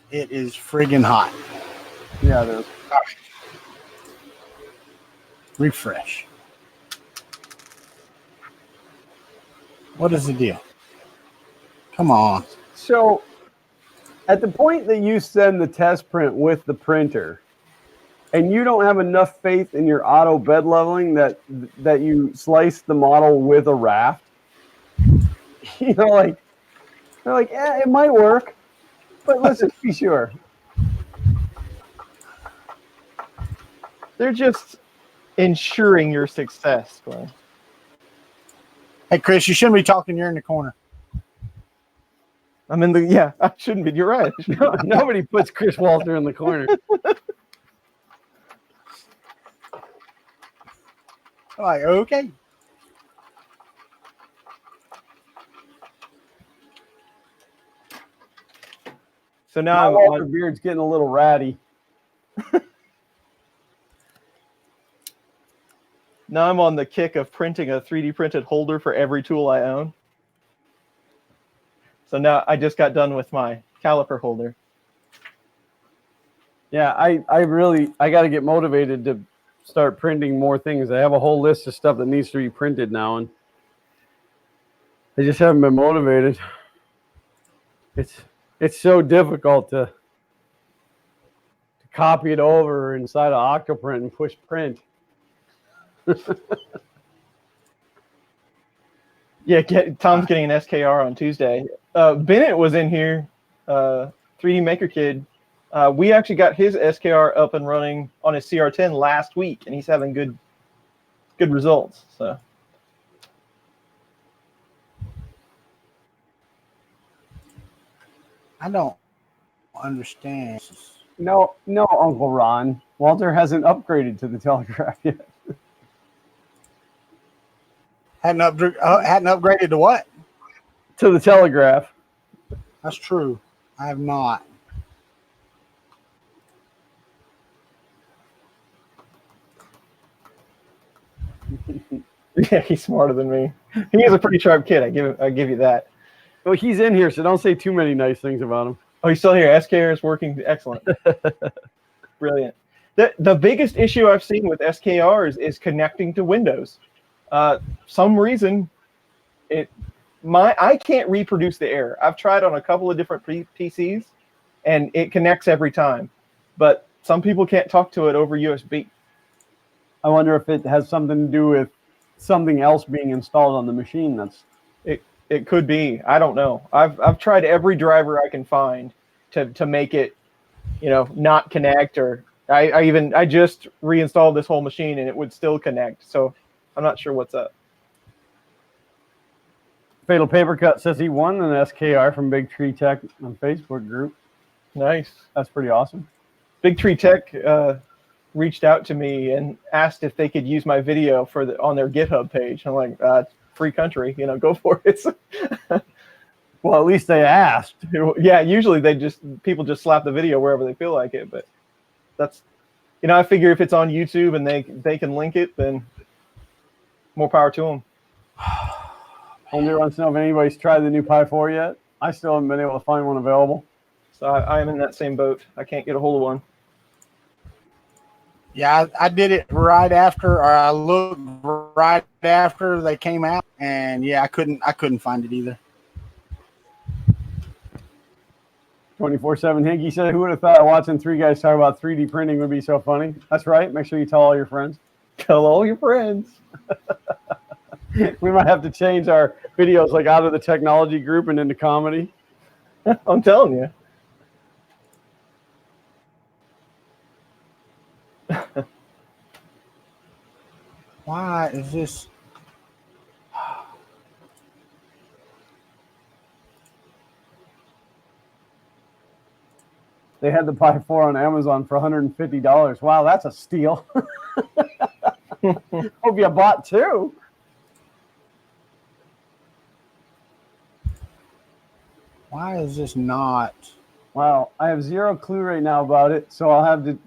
It is friggin' hot. Yeah, it is. All right. Refresh. What is the deal? Come on. So, at the point that you send the test print with the printer, and you don't have enough faith in your auto bed leveling that you slice the model with a raft, you know, like they're like, yeah, it might work, but let's just be sure. They're just ensuring your success, Glenn. Hey, Chris, you shouldn't be talking. You're in the corner. I'm in the, yeah, I shouldn't be. You're right. Nobody puts Chris Walter in the corner. I'm like, okay. So now Walter Beard's getting a little ratty. Now I'm on the kick of printing a 3D printed holder for every tool I own. So now I just got done with my caliper holder. Yeah, I got to get motivated to start printing more things. I have a whole list of stuff that needs to be printed now, and I just haven't been motivated. It's so difficult to copy it over inside of Octoprint and push print. Yeah, Tom's getting an SKR on Tuesday. Bennett was in here, 3D Maker Kid. We actually got his SKR up and running on his CR10 last week, and he's having good results. So I don't understand. No, Uncle Ron. Walter hasn't upgraded to the Telegraph yet. Hadn't upgraded to what? To the Telegraph. That's true. I have not. yeah, he's smarter than me. He is a pretty sharp kid. I give you that. Well, he's in here, so don't say too many nice things about him. Oh, he's still here. SKR is working excellent. Brilliant. The biggest issue I've seen with SKRs is connecting to Windows. Some reason I can't reproduce the error. I've tried on a couple of different PCs, and it connects every time. But some people can't talk to it over USB. I wonder if it has something to do with something else being installed on the machine. It could be. I don't know. I've tried every driver I can find to make it, not connect. Or I just reinstalled this whole machine and it would still connect. So I'm not sure what's up. Fatal Paper Cut says he won an SKR from Big Tree Tech on Facebook group. Nice. That's pretty awesome. Big Tree Tech reached out to me and asked if they could use my video on their GitHub page. I'm like, free country, go for it. Well, at least they asked. Yeah, usually people just slap the video wherever they feel like it. But that's, I figure if it's on YouTube and they can link it, then more power to them. Only wants to know if anybody's tried the new Pi 4 yet. I still haven't been able to find one available. So I am in that same boat. I can't get a hold of one. Yeah, I did it right after, or I looked right after they came out, and yeah, I couldn't find it either. 24/7 Hinky said, "Who would have thought watching three guys talk about 3D printing would be so funny?" That's right. Make sure you tell all your friends. Tell all your friends. We might have to change our videos like out of the technology group and into comedy. I'm telling you. Why is this? They had the Pi 4 on Amazon for $150. Wow, that's a steal. Hope you bought two. Why is this not? Wow, I have zero clue right now about it, so I'll have to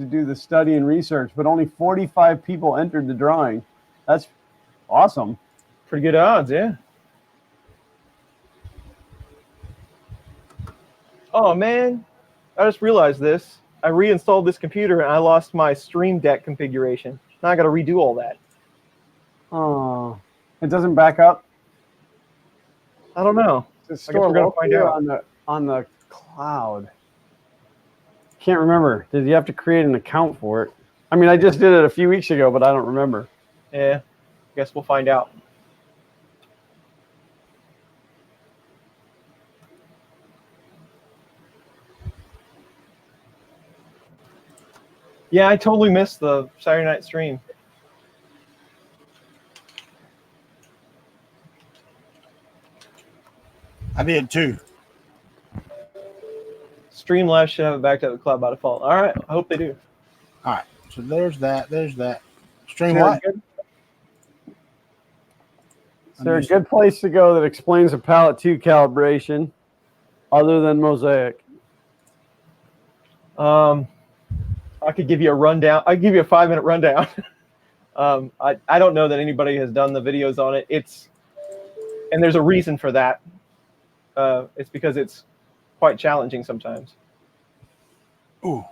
do the study and research. But only 45 people entered the drawing. That's awesome. Pretty good odds, yeah. Oh man, I just realized this. I reinstalled this computer and I lost my Stream Deck configuration. Now I got to redo all that. Oh, it doesn't back up. I don't know. It's I guess we're gonna find out on the cloud. Can't remember. Did you have to create an account for it? I mean, I just did it a few weeks ago, but I don't remember. Yeah, guess we'll find out. Yeah, I totally missed the Saturday night stream. I did too. Streamlabs should have it backed up to the cloud by default. All right, I hope they do. All right, so there's that. Stream Is what? there a good place to go that explains a pallet 2 calibration other than Mosaic? I could give you a rundown. I could give you a 5-minute rundown. I don't know that anybody has done the videos on it. And there's a reason for that. It's because it's quite challenging sometimes. Ooh.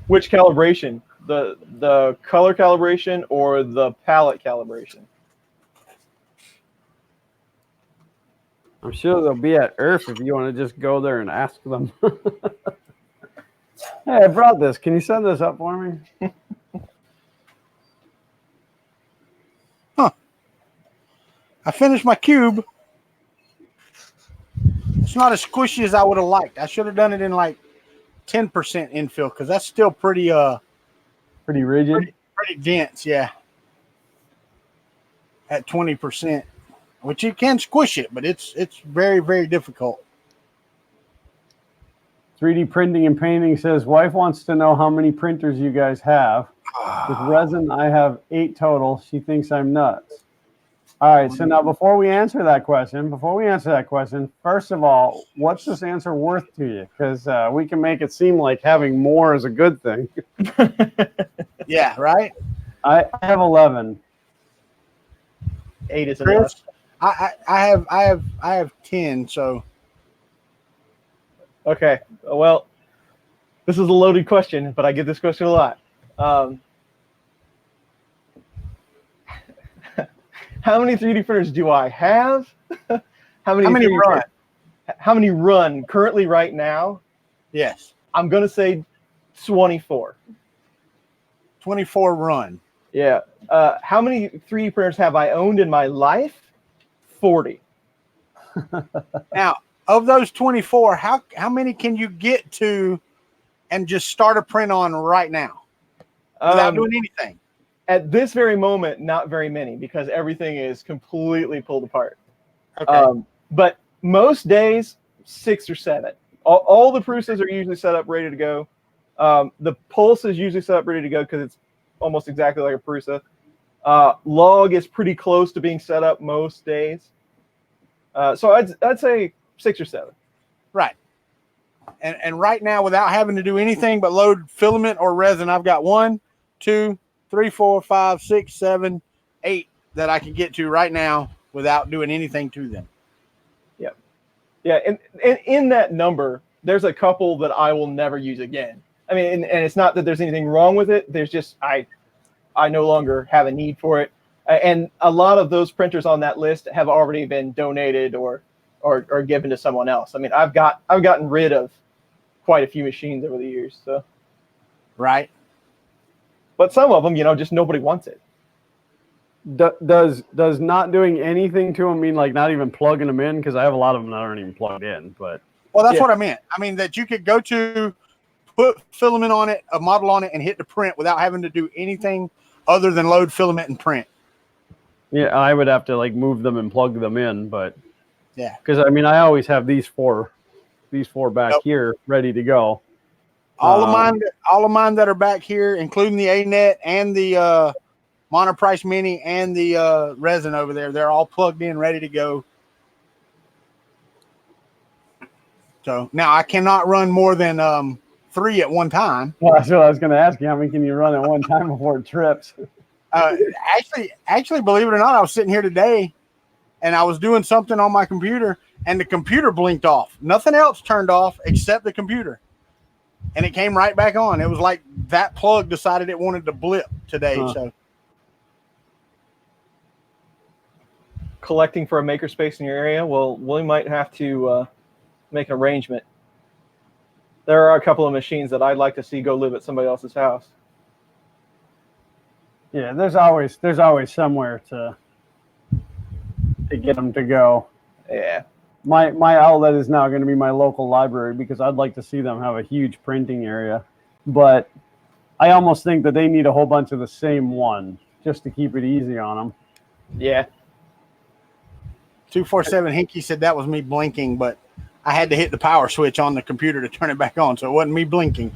Which calibration? The color calibration or the palette calibration? I'm sure they'll be at Earth if you want to just go there and ask them. Hey, I brought this. Can you send this up for me? Huh. I finished my cube. It's not as squishy as I would have liked. I should have done it in like 10% infill because that's still pretty rigid. pretty dense, yeah. At 20%, which you can squish it, but it's very, very difficult. 3D printing and painting says, wife wants to know how many printers you guys have. With resin, I have 8 total. She thinks I'm nuts. All right, so now before we answer that question, first of all, what's this answer worth to you? Because we can make it seem like having more is a good thing. Yeah, right? I have 11. 8 is Chris, enough. I have 10, so Okay, well, this is a loaded question, but I get this question a lot. How many 3D printers do I have? How many run? How many run currently right now? Yes. I'm going to say 24. 24 run. Yeah. How many 3D printers have I owned in my life? 40. Now, of those 24, how many can you get to and just start a print on right now without doing anything? At this very moment, not very many, because everything is completely pulled apart. Okay. But most days, 6 or 7. All the Prusas are usually set up ready to go. The Pulse is usually set up ready to go because it's almost exactly like a Prusa. Log is pretty close to being set up most days. So I'd say 6 or 7. Right. And right now, without having to do anything but load filament or resin, I've got 1, 2, 3, 4, 5, 6, 7, 8 that I can get to right now without doing anything to them. Yep. Yeah, and in that number, there's a couple that I will never use again. I mean, and it's not that there's anything wrong with it. There's just I no longer have a need for it. And a lot of those printers on that list have already been donated or given to someone else. I mean, I've gotten rid of quite a few machines over the years. So, right. But some of them, just nobody wants it. Does not doing anything to them mean like not even plugging them in? Because I have a lot of them that aren't even plugged in. But that's what I meant. I mean that you could go to put filament on it, a model on it, and hit the print without having to do anything other than load filament and print. Yeah, I would have to like move them and plug them in, but yeah, because I mean I always have these four back here ready to go. All of mine that are back here, including the A-Net and the Monoprice Mini and the resin over there, they're all plugged in, ready to go. So now I cannot run more than 3 at one time. Well, that's what I was going to ask you. How many can you run at one time before it trips? Actually, believe it or not, I was sitting here today and I was doing something on my computer and the computer blinked off. Nothing else turned off except the computer. And it came right back on. It was like that plug decided it wanted to blip today. So collecting for a makerspace in your area, well, we might have to make an arrangement. There are a couple of machines that I'd like to see go live at somebody else's house. Yeah, there's always somewhere to get them to go. Yeah. My outlet is now going to be my local library because I'd like to see them have a huge printing area. But I almost think that they need a whole bunch of the same one just to keep it easy on them. Yeah. 247 Hinky said that was me blinking, but I had to hit the power switch on the computer to turn it back on, so it wasn't me blinking.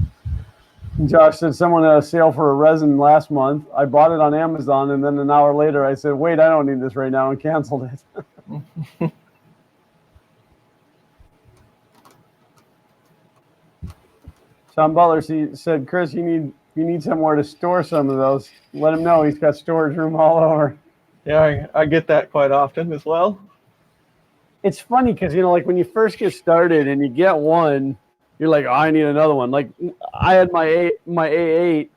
Josh said someone had a sale for a resin last month. I bought it on Amazon, and then an hour later I said, wait, I don't need this right now, and canceled it. Sean Butler said, Chris, you need somewhere to store some of those. Let him know he's got storage room all over. Yeah, I get that quite often as well. It's funny because, like when you first get started and you get one, you're like, oh, I need another one. Like I had my A8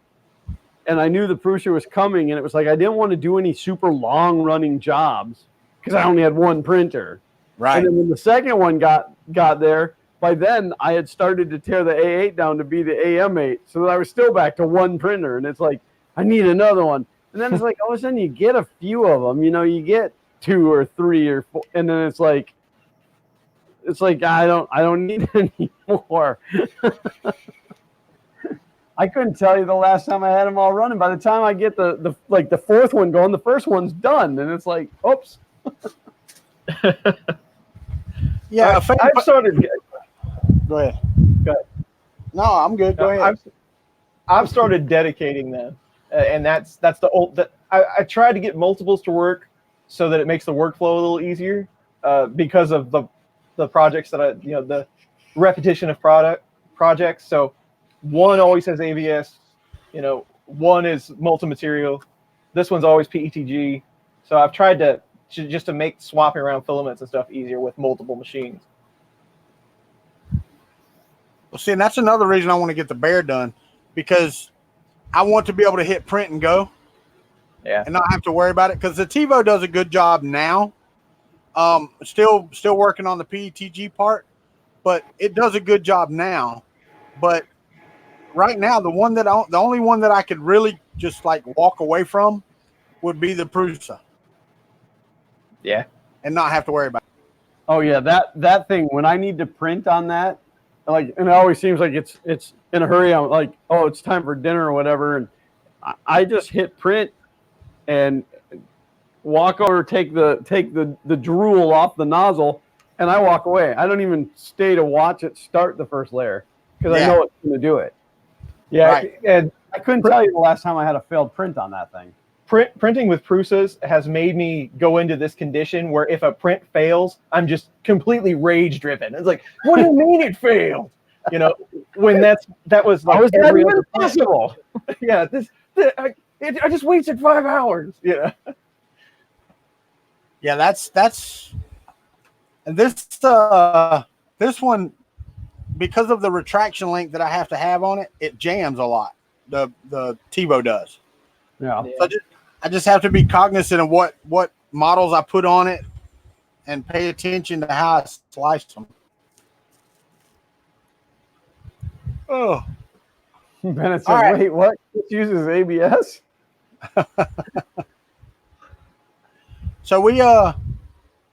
and I knew the Prusa was coming, and it was like I didn't want to do any super long running jobs because I only had one printer. Right. And then when the second one got there, by then I had started to tear the A8 down to be the AM8, so that I was still back to one printer, and it's like I need another one. And then it's like all of a sudden you get a few of them, you get 2 or 3 or 4, and then it's like I don't need any more. I couldn't tell you the last time I had them all running. By the time I get the fourth one going, the first one's done, and it's like, oops. Yeah, I've started. Go ahead. No, I'm good. Go ahead. I've started dedicating them, and that's the old. I tried to get multiples to work so that it makes the workflow a little easier because of the projects that the repetition of projects. So one always has ABS, one is multi-material. This one's always PETG. So I've tried to just to make swapping around filaments and stuff easier with multiple machines. Well, see, and that's another reason I want to get the Bear done, because I want to be able to hit print and go. Yeah. And not have to worry about it, because the TiVo does a good job now. Still working on the PETG part, but it does a good job now. But right now, the only one that I could really just like walk away from would be the Prusa. Yeah. And not have to worry about it. Oh yeah, that thing when I need to print on that, like, and it always seems like it's in a hurry. I'm like, oh, it's time for dinner or whatever, and I just hit print and walk over, take the drool off the nozzle, and I walk away. I don't even stay to watch it start the first layer because I know it's going to do it. Yeah, Right. and I couldn't tell you the last time I had a failed print on that thing. Printing with Prusas has made me go into this condition where if a print fails, I'm just completely rage driven. It's like, what do you mean it failed? You know, when that was like every other possible. Yeah, I just wasted 5 hours. Yeah. Yeah, that's and this one, because of the retraction link that I have to have on it, it jams a lot. The TiVo does. Yeah. So I just have to be cognizant of what models I put on it and pay attention to how I slice them. Oh, Bennett said, right. Wait, what? It uses ABS? So we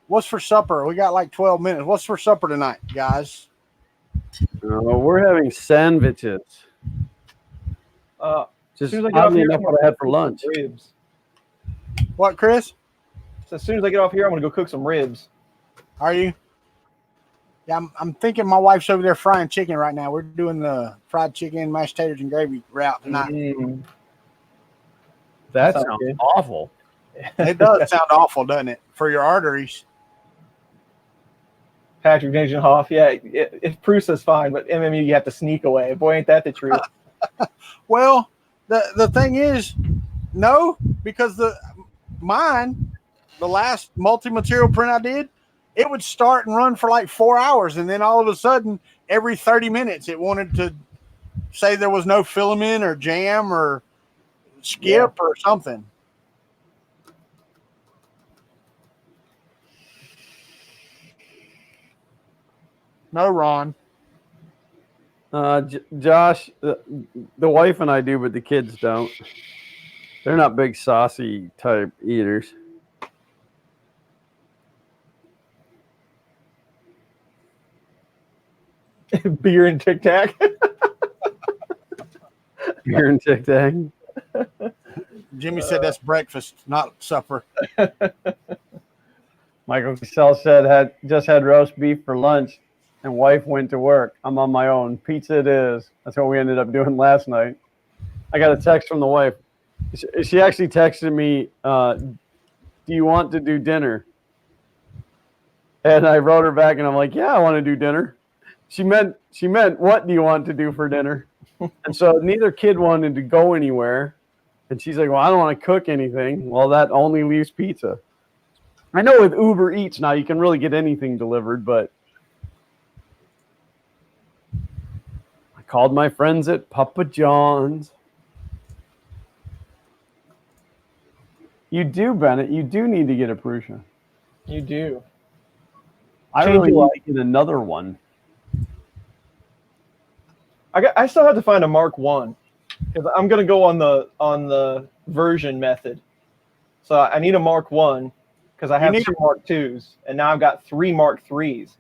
what's for supper? We got like 12 minutes. What's for supper tonight, guys? We're having sandwiches. Just oddly enough what I had for lunch. Ribs. What, Chris? So as soon as I get off here, I'm gonna go cook some ribs. Are you? Yeah, I'm thinking my wife's over there frying chicken right now. We're doing the fried chicken, mashed taters, and gravy route tonight. That sounds awful. It does sound awful, doesn't it? For your arteries. Patrick Visionhoff, yeah. If Prusa's fine, but MMU you have to sneak away. Boy, ain't that the truth. Well, the thing is, no, because the last multi-material print I did, it would start and run for like 4 hours, and then all of a sudden, every 30 minutes, it wanted to say there was no filament or jam or skip or something. No, Ron. Josh, the wife and I do, but the kids don't. They're not big saucy type eaters. Beer and Tic Tac. Beer and Tic Tac. Jimmy said that's breakfast, not supper. Michael Cassell said just had roast beef for lunch, and wife went to work. I'm on my own. Pizza it is. That's what we ended up doing last night. I got a text from the wife. She actually texted me, do you want to do dinner? And I wrote her back, and I'm like, yeah, I want to do dinner. She meant, what do you want to do for dinner? And so neither kid wanted to go anywhere. And she's like, well, I don't want to cook anything. Well, that only leaves pizza. I know with Uber Eats now you can really get anything delivered, but I called my friends at Papa John's. You do, Bennett. You do need to get a Prusa. You do. I really like to get another one. I still have to find a Mark 1 because I'm going to go on the version method. So I need a Mark 1 because I have 2 Mark 2s, and now I've got 3 Mark 3s.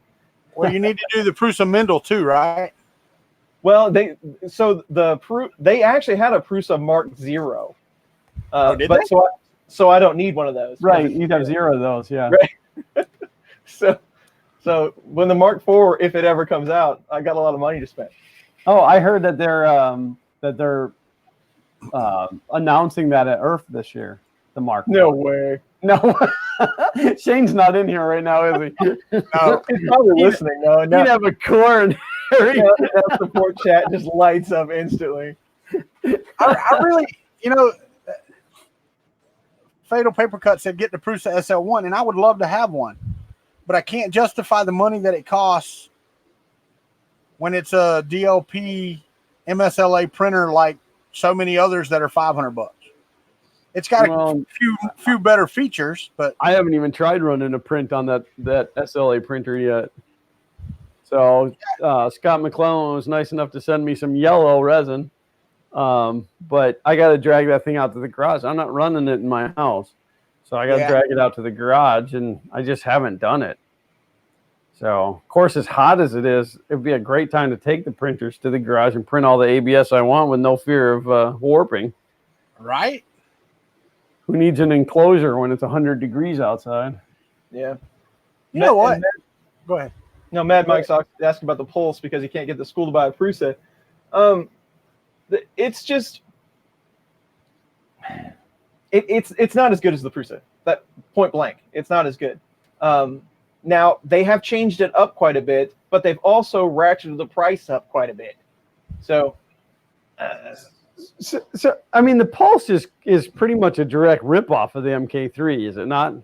Well, you need to do the Prusa Mendel too, right? Well, they actually had a Prusa Mark 0. So I don't need one of those. Right, you'd have 0 of those, yeah. Right. So when the Mark IV, if it ever comes out, I got a lot of money to spend. Oh, I heard that they're announcing that at Earth this year. The Mark. No way. No. Shane's not in here right now, is he? No, he's probably listening. No, he'd have a corn. That support chat just lights up instantly. I really, Fatal Paper Cut said get the Prusa SL1, and I would love to have one, but I can't justify the money that it costs when it's a DLP MSLA printer like so many others that are $500. It's got a few better features, but I haven't even tried running a print on that SLA printer yet. So Scott McClellan was nice enough to send me some yellow resin, But I got to drag that thing out to the garage. I'm not running it in my house. So I got to drag it out to the garage, and I just haven't done it. So, of course, as hot as it is, it'd be a great time to take the printers to the garage and print all the ABS I want with no fear of warping. Right? Who needs an enclosure when it's 100 degrees outside? Yeah. You know what? Go ahead. No, Mad Mike's asking about the Pulse because he can't get the school to buy a Prusa. It's just it's not as good as the Prusa. That point blank, it's not as good. Now they have changed it up quite a bit, but they've also ratcheted the price up quite a bit. So I mean, the Pulse is pretty much a direct ripoff of the MK3, is it not?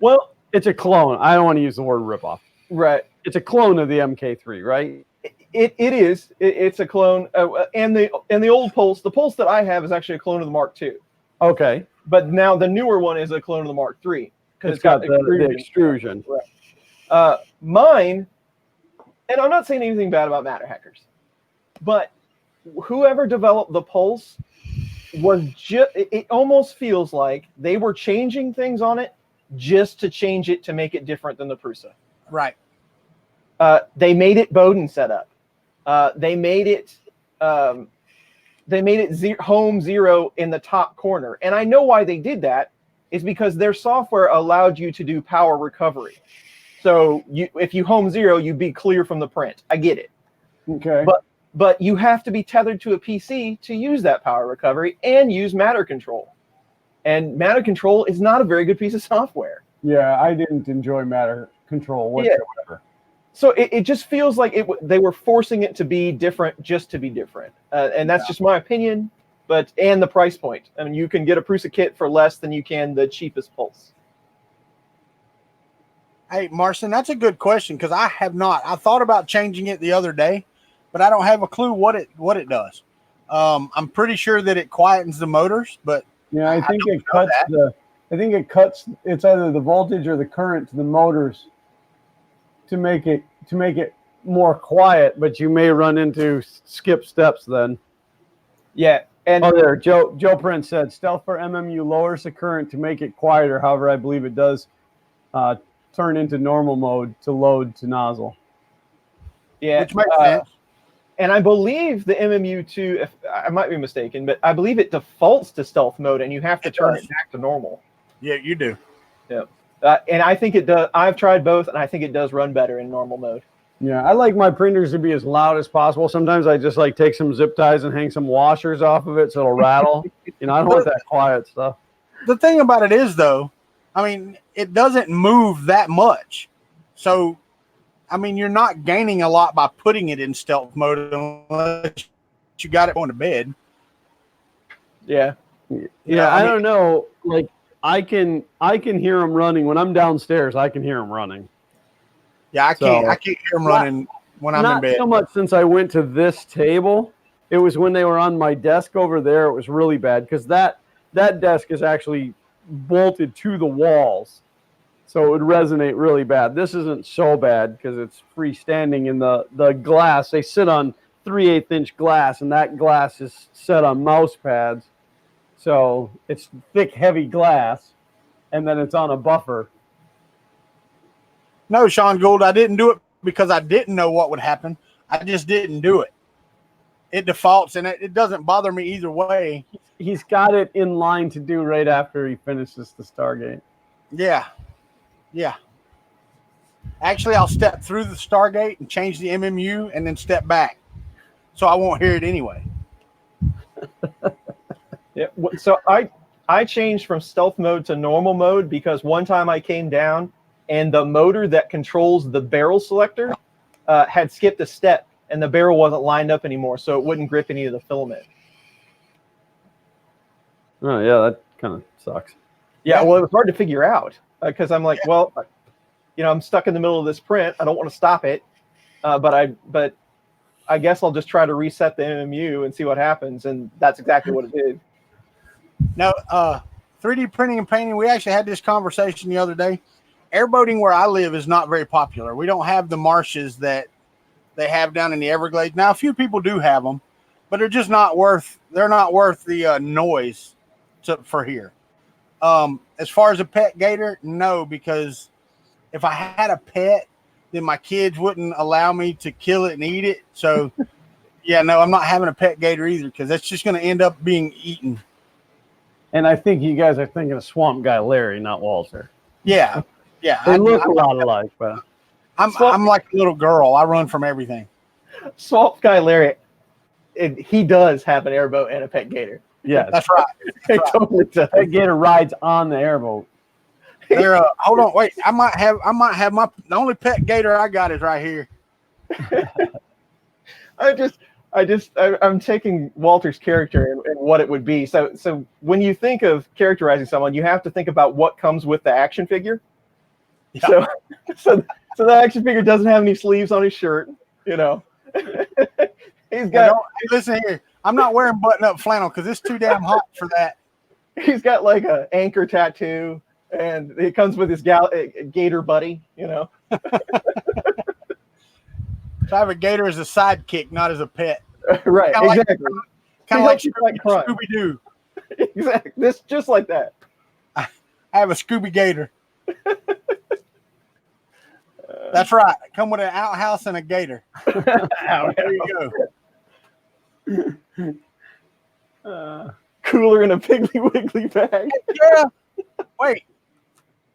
Well, it's a clone. I don't want to use the word ripoff. Right. It's a clone of the MK3, right? It is. It's a clone, and the old Pulse. The Pulse that I have is actually a clone of the Mark II. Okay. But now the newer one is a clone of the Mark III because it's got the extrusion. Right. Mine, and I'm not saying anything bad about Matter Hackers, but whoever developed the Pulse was it almost feels like they were changing things on it just to change it to make it different than the Prusa. Right. They made it Bowden setup. They made it home zero in the top corner. And I know why they did that is because their software allowed you to do power recovery. So if you home zero, you'd be clear from the print. I get it. Okay. But you have to be tethered to a PC to use that power recovery and use Matter Control. And Matter Control is not a very good piece of software. Yeah, I didn't enjoy Matter Control whatsoever. Yeah. So it just feels like they were forcing it to be different just to be different. And that's just my opinion. And the price point. I mean, you can get a Prusa kit for less than you can the cheapest Pulse. Hey, Marcin, that's a good question because I have not. I thought about changing it the other day, but I don't have a clue what it does. I'm pretty sure that it quietens the motors, but yeah, I think it cuts it's either the voltage or the current to the motors to make it more quiet, but you may run into skip steps then. Yeah. And there, Joe Prince said Stealth for MMU lowers the current to make it quieter. However, I believe it does turn into normal mode to load to nozzle. Yeah, which makes sense. And I believe the MMU2, if I might be mistaken, but I believe it defaults to stealth mode, and you have to turn it back to normal. Yeah, you do. Yeah, and I think it does. I've tried both, and I think it does run better in normal mode. Yeah, I like my printers to be as loud as possible. Sometimes I just like take some zip ties and hang some washers off of it so it'll rattle. I don't want that quiet stuff. The thing about it is, though, I mean, it doesn't move that much. So, I mean, you're not gaining a lot by putting it in stealth mode unless you got it going to bed. Yeah. Yeah, I don't know. Like, I can hear them running. When I'm downstairs, I can hear them running. Yeah, I can't hear them running when I'm in bed. Not so much since I went to this table. It was when they were on my desk over there. It was really bad because that desk is actually bolted to the walls, so it would resonate really bad. This isn't so bad because it's freestanding in the glass. They sit on 3/8 inch glass, and that glass is set on mouse pads, so it's thick, heavy glass, and then it's on a buffer. No, Sean Gould, I didn't do it because I didn't know what would happen. I just didn't do it. It defaults, and it doesn't bother me either way. He's got it in line to do right after he finishes the Stargate. Yeah. Yeah. Actually, I'll step through the Stargate and change the MMU and then step back. So I won't hear it anyway. Yeah. So I changed from stealth mode to normal mode because one time I came down and the motor that controls the barrel selector had skipped a step and the barrel wasn't lined up anymore, so it wouldn't grip any of the filament. Oh, yeah, that kind of sucks. Yeah, well, it was hard to figure out because I'm like, well, I'm stuck in the middle of this print. I don't want to stop it, but I guess I'll just try to reset the MMU and see what happens, and that's exactly what it did. Now, 3D printing and painting, we actually had this conversation the other day. Airboating where I live is not very popular. We don't have the marshes that they have down in the Everglades. Now, a few people do have them, but they're just not worth. They're not worth the noise for here. As far as a pet gator, no, because if I had a pet, then my kids wouldn't allow me to kill it and eat it. So, yeah, no, I'm not having a pet gator either because that's just going to end up being eaten. And I think you guys are thinking of Swamp Guy Larry, not Walter. Yeah. They look a lot alike, but I'm like a little girl. I run from everything. Swamp Guy Larry, he does have an airboat and a pet gator. yes, That's right. He totally does. Pet gator rides on the airboat. They're hold on, wait. I might have the only pet gator I got is right here. I'm taking Walter's character and what it would be. So when you think of characterizing someone, you have to think about what comes with the action figure. Yeah. So the action figure doesn't have any sleeves on his shirt, you know. He's got. Listen here. I'm not wearing button-up flannel because it's too damn hot for that. He's got like an anchor tattoo, and it comes with his gator buddy, you know. So I have a gator as a sidekick, not as a pet. Right, exactly. Kind of like crime. Scooby-Doo. Exactly. This just like that. I have a Scooby Gator. That's right. Come with an outhouse and a gator. There you go. Cooler in a Piggly Wiggly bag. Yeah. Wait.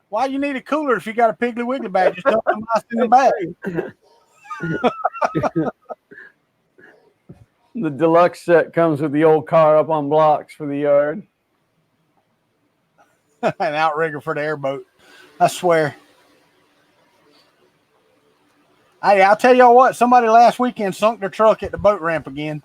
Why you need a cooler if you got a Piggly Wiggly bag? Just dump the mouse in the bag. The deluxe set comes with the old car up on blocks for the yard. An outrigger for the airboat. I swear. Hey, I'll tell y'all what. Somebody last weekend sunk their truck at the boat ramp again.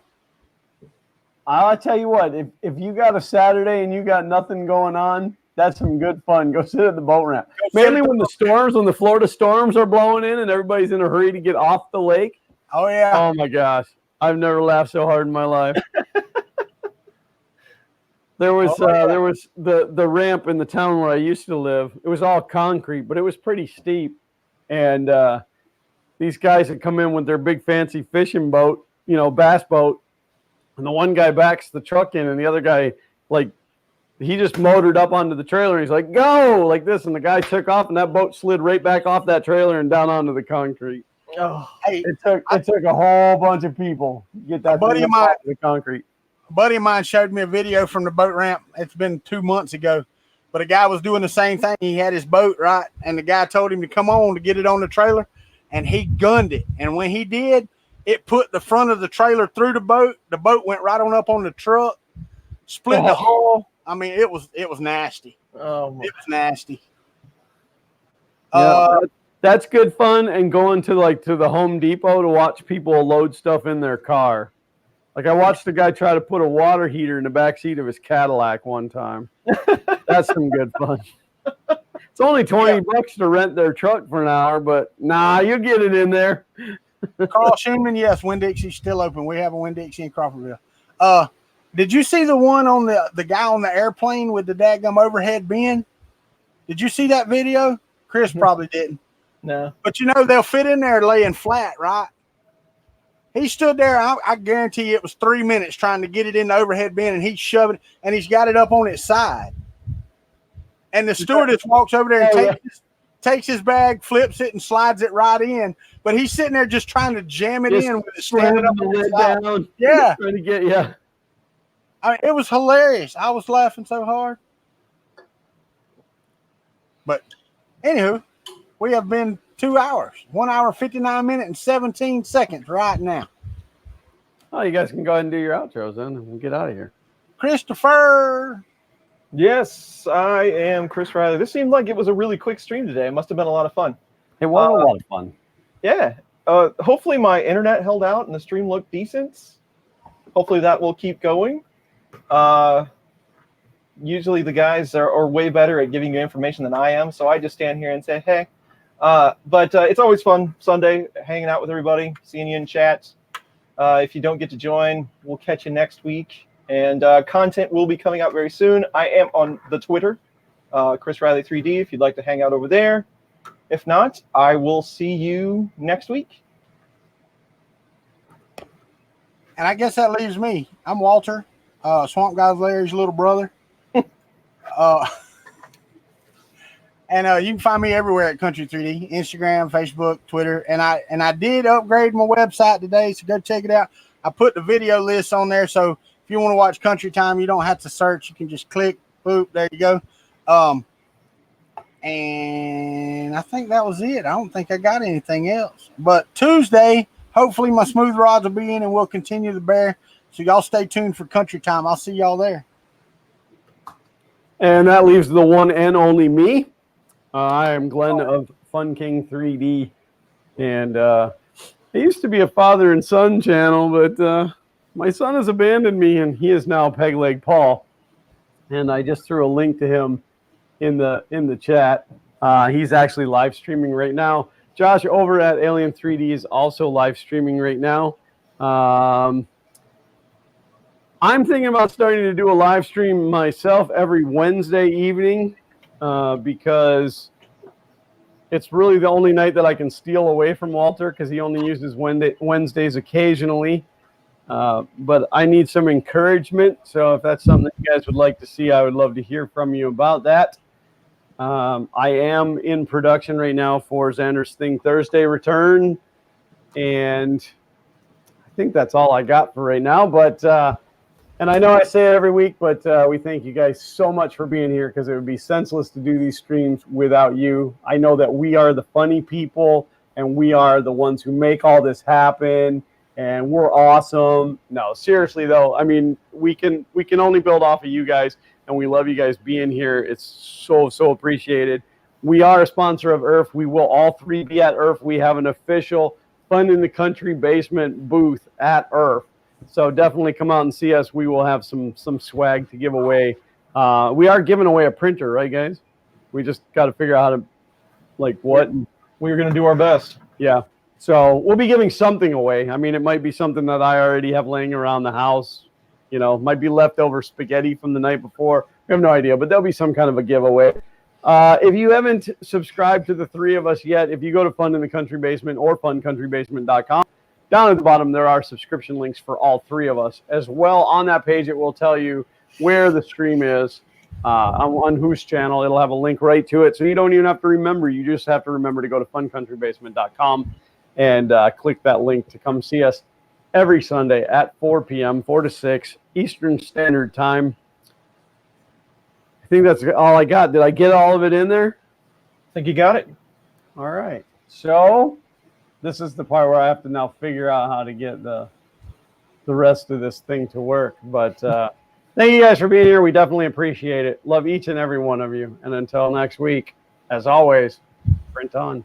I'll tell you what. If you got a Saturday and you got nothing going on, that's some good fun. Go sit at the boat ramp. Mainly when the Florida storms are blowing in and everybody's in a hurry to get off the lake. Oh, yeah. Oh, my gosh. I've never laughed so hard in my life. There was the ramp in the town where I used to live. It was all concrete, but it was pretty steep. And these guys had come in with their big fancy fishing boat, you know, bass boat. And the one guy backs the truck in and the other guy, like, he just motored up onto the trailer. He's like, go, like this. And the guy took off and that boat slid right back off that trailer and down onto the concrete. Oh, hey, it took a whole bunch of people to get that buddy of mine, the concrete. A buddy of mine showed me a video from the boat ramp. It's been 2 months ago, but a guy was doing the same thing. He had his boat, right, and the guy told him to come on to get it on the trailer, and he gunned it. And when he did, it put the front of the trailer through the boat. The boat went right on up on the truck, split the hull. I mean, it was nasty. Oh, it was nasty. Yeah, that's good fun. And going to the Home Depot to watch people load stuff in their car. Like I watched a guy try to put a water heater in the back seat of his Cadillac one time. That's some good fun. It's only $20 to rent their truck for an hour, but nah, you get it in there. Carl Schumann, yes, Winn-Dixie's still open. We have a Winn-Dixie in Crawfordville. Did you see the one on the guy on the airplane with the daggum overhead bin? Did you see that video? Chris probably didn't. No. But you know, they'll fit in there laying flat, right? He stood there, I guarantee you it was 3 minutes trying to get it in the overhead bin, and he's shoving it, and he's got it up on its side. And the stewardess walks over there and takes his bag, flips it, and slides it right in. But he's sitting there just trying to jam it in with it standing up on the side. Down. Yeah. Trying to get I mean, it was hilarious. I was laughing so hard. But anywho, we have been 2 hours, 1 hour, 59 minutes, and 17 seconds right now. Oh, you guys can go ahead and do your outros then, and we'll get out of here. Christopher. Yes, I am Chris Riley. This seemed like it was a really quick stream today. It must have been a lot of fun. It was a lot of fun. Yeah. Hopefully my internet held out and the stream looked decent. Hopefully that will keep going. Usually the guys are way better at giving you information than I am, so I just stand here and say, hey. But it's always fun Sunday, hanging out with everybody, seeing you in chat. If you don't get to join, we'll catch you next week. And content will be coming out very soon. I am on the Twitter, Chris Riley 3D, if you'd like to hang out over there. If not, I will see you next week. And I guess that leaves me. I'm Walter, Swamp Guy Larry's little brother. And you can find me everywhere at Kuntry 3D, Instagram, Facebook, Twitter. And I did upgrade my website today, so go check it out. I put the video list on there, so if you want to watch Country Time, you don't have to search. You can just click, boop, there you go. And I think that was it. I don't think I got anything else. But Tuesday, hopefully my smooth rods will be in and we'll continue the bear. So y'all stay tuned for Country Time. I'll see y'all there. And that leaves the one and only me. I am Glenn of Fun King 3D. And it used to be a father and son channel, but my son has abandoned me and he is now Peg Leg Paul. And I just threw a link to him in the chat. He's actually live streaming right now. Josh over at Alien 3D is also live streaming right now. I'm thinking about starting to do a live stream myself every Wednesday evening because it's really the only night that I can steal away from Walter because he only uses Wednesdays occasionally. But I need some encouragement. So if that's something that you guys would like to see, I would love to hear from you about that. I am in production right now for Xander's Thing Thursday return. And I think that's all I got for right now. But and I know I say it every week, but we thank you guys so much for being here because it would be senseless to do these streams without you. I know that we are the funny people and we are the ones who make all this happen and we're awesome. No, seriously though, I mean, we can only build off of you guys and we love you guys being here. It's so appreciated. We are a sponsor of IRF. We will all three be at IRF. We have an official Fun in the Country basement booth at IRF. So definitely come out and see us. We will have some swag to give away. We are giving away a printer, right, guys? We just got to figure out how to, like, what. We're going to do our best. Yeah. So we'll be giving something away. I mean, it might be something that I already have laying around the house. You know, might be leftover spaghetti from the night before. We have no idea, but there'll be some kind of a giveaway. If you haven't subscribed to the three of us yet, if you go to Fun in the Country Basement or funcountrbasement.com, down at the bottom, there are subscription links for all three of us. As well, on that page, it will tell you where the stream is, on whose channel. It'll have a link right to it. So you don't even have to remember. You just have to remember to go to funcountrbasement.com and click that link to come see us every Sunday at 4 p.m., 4 to 6 Eastern Standard Time. I think that's all I got. Did I get all of it in there? I think you got it. All right. So this is the part where I have to now figure out how to get the rest of this thing to work. But thank you guys for being here. We definitely appreciate it. Love each and every one of you. And until next week, as always, print on.